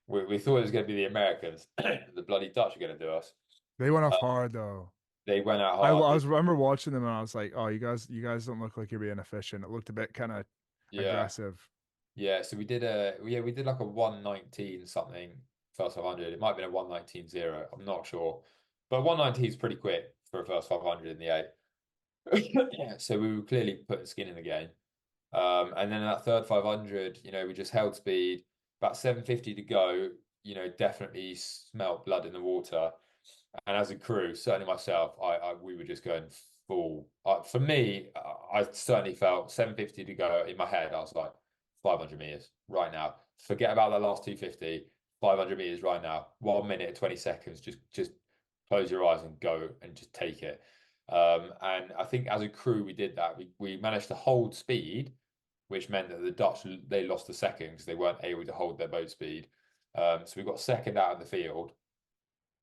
We thought it was going to be the Americans, the bloody Dutch are going to do us. They went off Uh, hard though. they went out I hard. was remember watching them and I was like, oh, you guys don't look like you're being efficient. It looked a bit kind of Yeah. aggressive. Yeah, so we did like a 119 something first 500. It might have been a 119.0. I'm not sure. But 119 is pretty quick for a first 500 in the eight. Yeah, so we were clearly putting skin in the game. And then that third 500, you know, we just held speed, about 750 to go, you know, definitely smelt blood in the water. And as a crew, certainly myself, we were just going full. For me, I certainly felt 750 to go in my head. I was like, 500 meters right now. Forget about that last 250. 500 meters right now. 1 minute, 20 seconds. Just close your eyes and go and just take it. And I think as a crew, we did that. We managed to hold speed, which meant that the Dutch they lost a second because they weren't able to hold their boat speed. So we got second out in the field.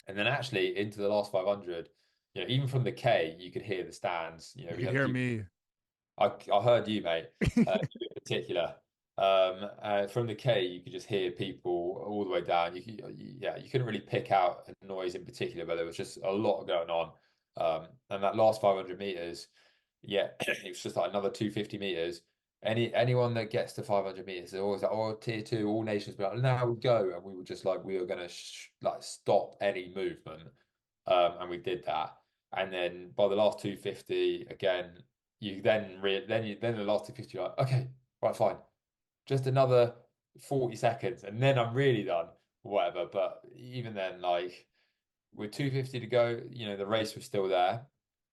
And then actually into the last 500, you know, even from the K, you could hear the stands. You know, You we could had hear people. me. I heard you, mate, you in particular. From the K, you could just hear people all the way down. Yeah, you couldn't really pick out a noise in particular, but there was just a lot going on. And that last 500 meters, yeah, it was just like another 250 meters. Anyone that gets to 500 meters, they're always like, oh, tier two, all nations, but like, now we go, and we were just like, we were gonna like stop any movement, and we did that. And then by the last 250, again, you then the last 250, you're like, okay, right, fine, just another 40 seconds, and then I'm really done, whatever. But even then, like with 250 to go, you know, the race was still there.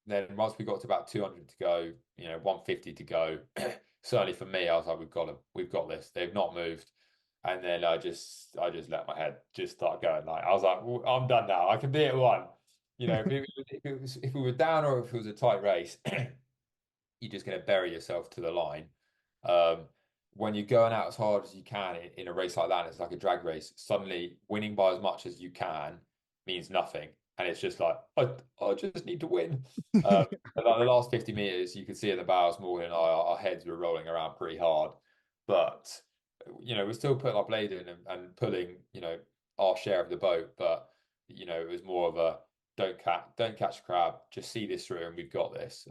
Then once we got to about 200 to go, you know, 150 to go, certainly for me, I was like, we've got this. They've not moved. And then I just let my head just start going. Like I was like, "Well, I'm done now. I can be at one." If we were down or if it was a tight race, you're just going to bury yourself to the line. Um, when you're going out as hard as you can in a race like that, it's like a drag race. Suddenly, winning by as much as you can means nothing, and it's just like I just need to win. And like the last 50 meters, you could see in the bows more than our heads were rolling around pretty hard, but we're still putting our blade in and pulling our share of the boat, but it was more of a don't catch a crab, just see this through, and we've got this.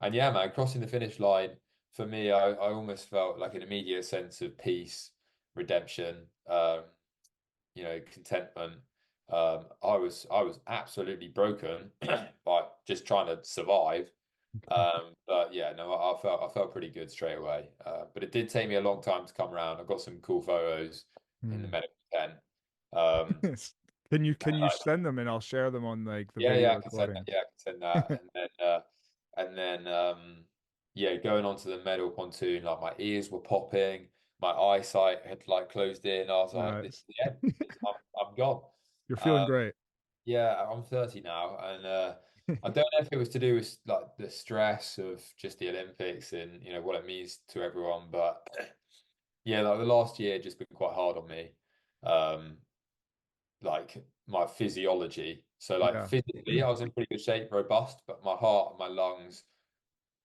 And yeah, man, crossing the finish line for me, I almost felt like an immediate sense of peace, redemption, contentment. I was absolutely broken by just trying to survive. But yeah, no, I felt pretty good straight away. But it did take me a long time to come around. I got some cool photos in the Hmm. medical tent. Um, Can you send them and I'll share them on like the Yeah, video yeah, I can send that. recording? Yeah, I can send that. And then yeah, going onto the medal pontoon, like my ears were popping, my eyesight had like closed in. I was like, this is Nice. the end. I'm gone. You're feeling Um, great. yeah, I'm 30 now, and I don't know if it was to do with like the stress of just the Olympics and what it means to everyone, but yeah, like the last year just been quite hard on me. Um, like my physiology. So like Yeah. physically, I was in pretty good shape, robust, but my heart, my lungs,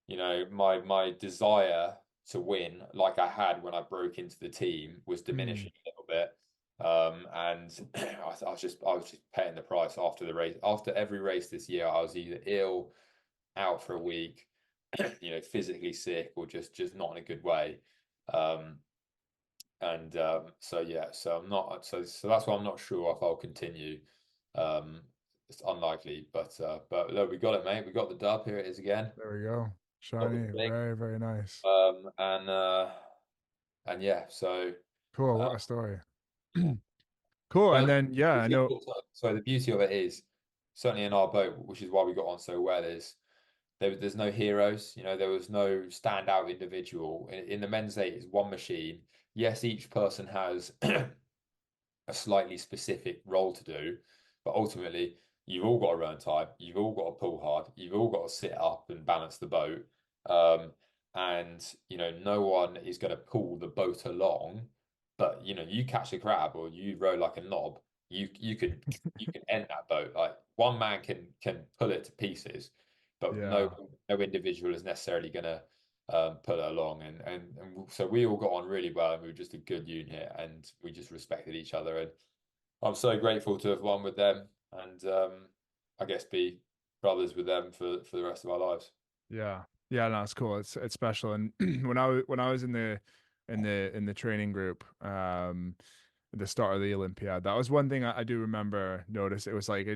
my desire to win, like I had when I broke into the team, was Hmm. diminishing a little bit. And I was just paying the price after the race. After every race this year, I was either ill, out for a week, physically sick, or just not in a good way. Um, and so yeah, so I'm not so that's why I'm not sure if I'll continue. Um, it's unlikely, but look, we got it, mate. We got the dub. Here it is again. There we go. Got the Shiny. thing. Very, very nice. And yeah, so Cool. uh, What a story. yeah. Cool. And But then, yeah, I know. the beauty of it is certainly in our boat, which is why we got on so well, is there's no heroes. There was no standout individual in the men's eight. Is one machine. Yes, each person has a slightly specific role to do, but ultimately you've all got to run time, you've all got to pull hard, you've all got to sit up and balance the boat. And no one is going to pull the boat along, but you catch a crab or you row like a knob, you can end that boat. Like one man can pull it to pieces, but no Yeah. no individual is necessarily going to put it along, and so we all got on really well, and we were just a good unit, and we just respected each other, and I'm so grateful to have won with them, and I guess be brothers with them for the rest of our lives. Yeah. Yeah, no, it's cool. It's special. And when I was in the training group, at the start of the Olympiad, that was one thing I do remember notice. It was like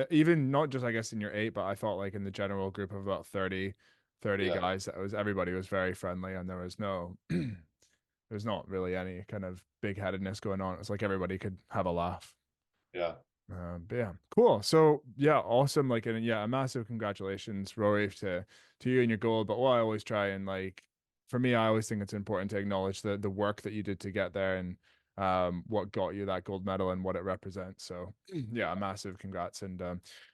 even not just I guess in your eight, but I thought like in the general group of about 30 Yeah, guys, that was everybody was very friendly and there was no there's not really any kind of big headedness going on. It's like everybody could have a laugh. yeah, But yeah, cool. So yeah, awesome. Like, and yeah, a massive congratulations, Rory, to you and your goal. But what I always try and like, for me, I always think it's important to acknowledge the work that you did to get there and what got you that gold medal and what it represents. So yeah, a massive congrats. And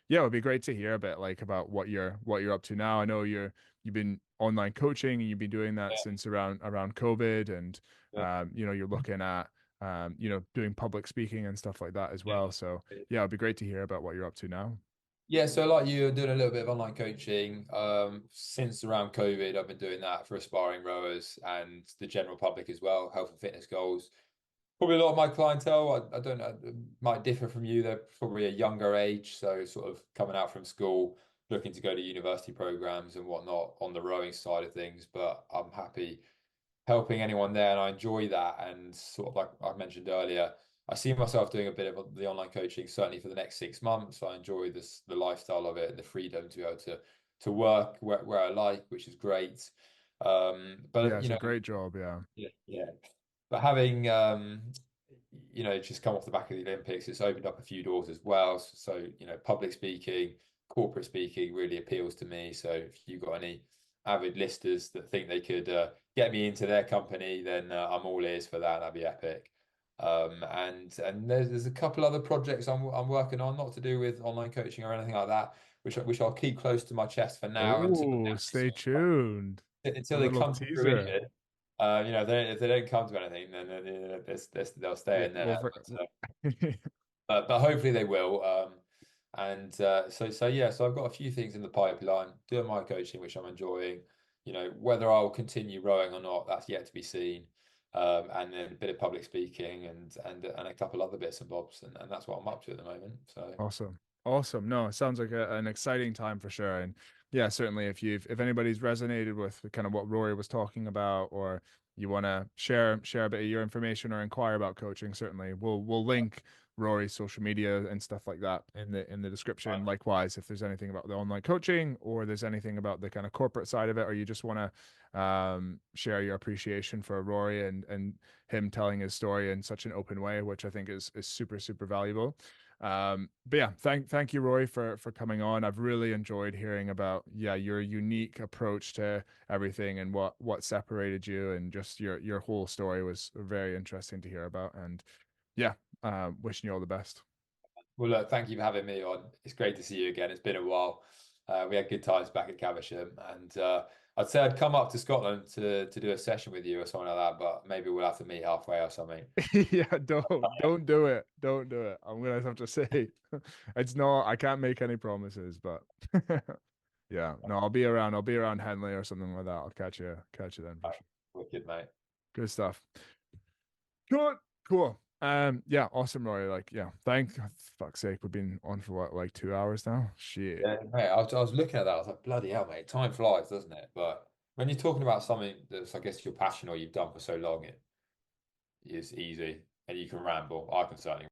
yeah, it would be great to hear a bit like about what you're up to now. I know you've been online coaching and you've been doing that yeah, since around COVID, and yeah, you're looking at doing public speaking and stuff like that as well. So yeah. yeah, it'd be great to hear about what you're up to now. Yeah, so like you're doing a little bit of online coaching. Since around COVID, I've been doing that for aspiring rowers and the general public as well, health and fitness goals. Probably a lot of my clientele, I don't know, might differ from you. They're probably a younger age, so sort of coming out from school, looking to go to university programs and whatnot on the rowing side of things. But I'm happy helping anyone there, and I enjoy that. And sort of like I mentioned earlier, I see myself doing a bit of the online coaching certainly for the next 6 months. I enjoy the lifestyle of it and the freedom to be able to work where I like, which is great. Yeah, But it's a great job. Yeah. yeah, yeah. But having just come off the back of the Olympics, it's opened up a few doors as well. So, public speaking, corporate speaking really appeals to me. So if you got any avid listers that think they could get me into their company, then I'm all ears for that. That'd be epic. And there's a couple other projects I'm working on, not to do with online coaching or anything like that, which I'll keep close to my chest for now Oh, stay tuned. A until they little come to teaser. fruition. If they don't come to anything, then they'll stay Yeah, in there. well, But hopefully they will. So yeah, so I've got a few things in the pipeline, doing my coaching, which I'm enjoying. Whether I'll continue rowing or not, that's yet to be seen. And then a bit of public speaking and a couple other bits and bobs, and that's what I'm up to at the moment. So awesome. Awesome. No, it sounds like an exciting time for sure. And yeah, certainly if anybody's resonated with kind of what Rory was talking about, or you want to share a bit of your information or inquire about coaching, certainly we'll link Rory's social media and stuff like that in the description. Likewise, if there's anything about the online coaching or there's anything about the kind of corporate side of it, or you just want to share your appreciation for Rory and him telling his story in such an open way, which I think is super valuable. But yeah, thank you, Roy, for coming on. I've really enjoyed hearing about your unique approach to everything and what separated you, and just your whole story was very interesting to hear about. And yeah, wishing you all the best. well, look, thank you for having me on. It's great to see you again. It's been a while. We had good times back at Caversham, and I'd say I'd come up to Scotland to do a session with you or something like that, but maybe we'll have to meet halfway or something. Yeah, don't do it. Don't do it. I'm gonna have to say it's not, I can't make any promises, but yeah, no, I'll be around. I'll be around Henley or something like that. I'll catch you then for sure. Wicked, mate. Good stuff. Good. Cool. Yeah, awesome, Roy. Like, yeah, fuck's sake, we've been on for what, like 2 hours now? Shit. Yeah, mate. I was looking at that. I was like, bloody hell, mate. Time flies, doesn't it? But when you're talking about something that's, I guess, your passion or you've done for so long, it is easy and you can ramble. I can certainly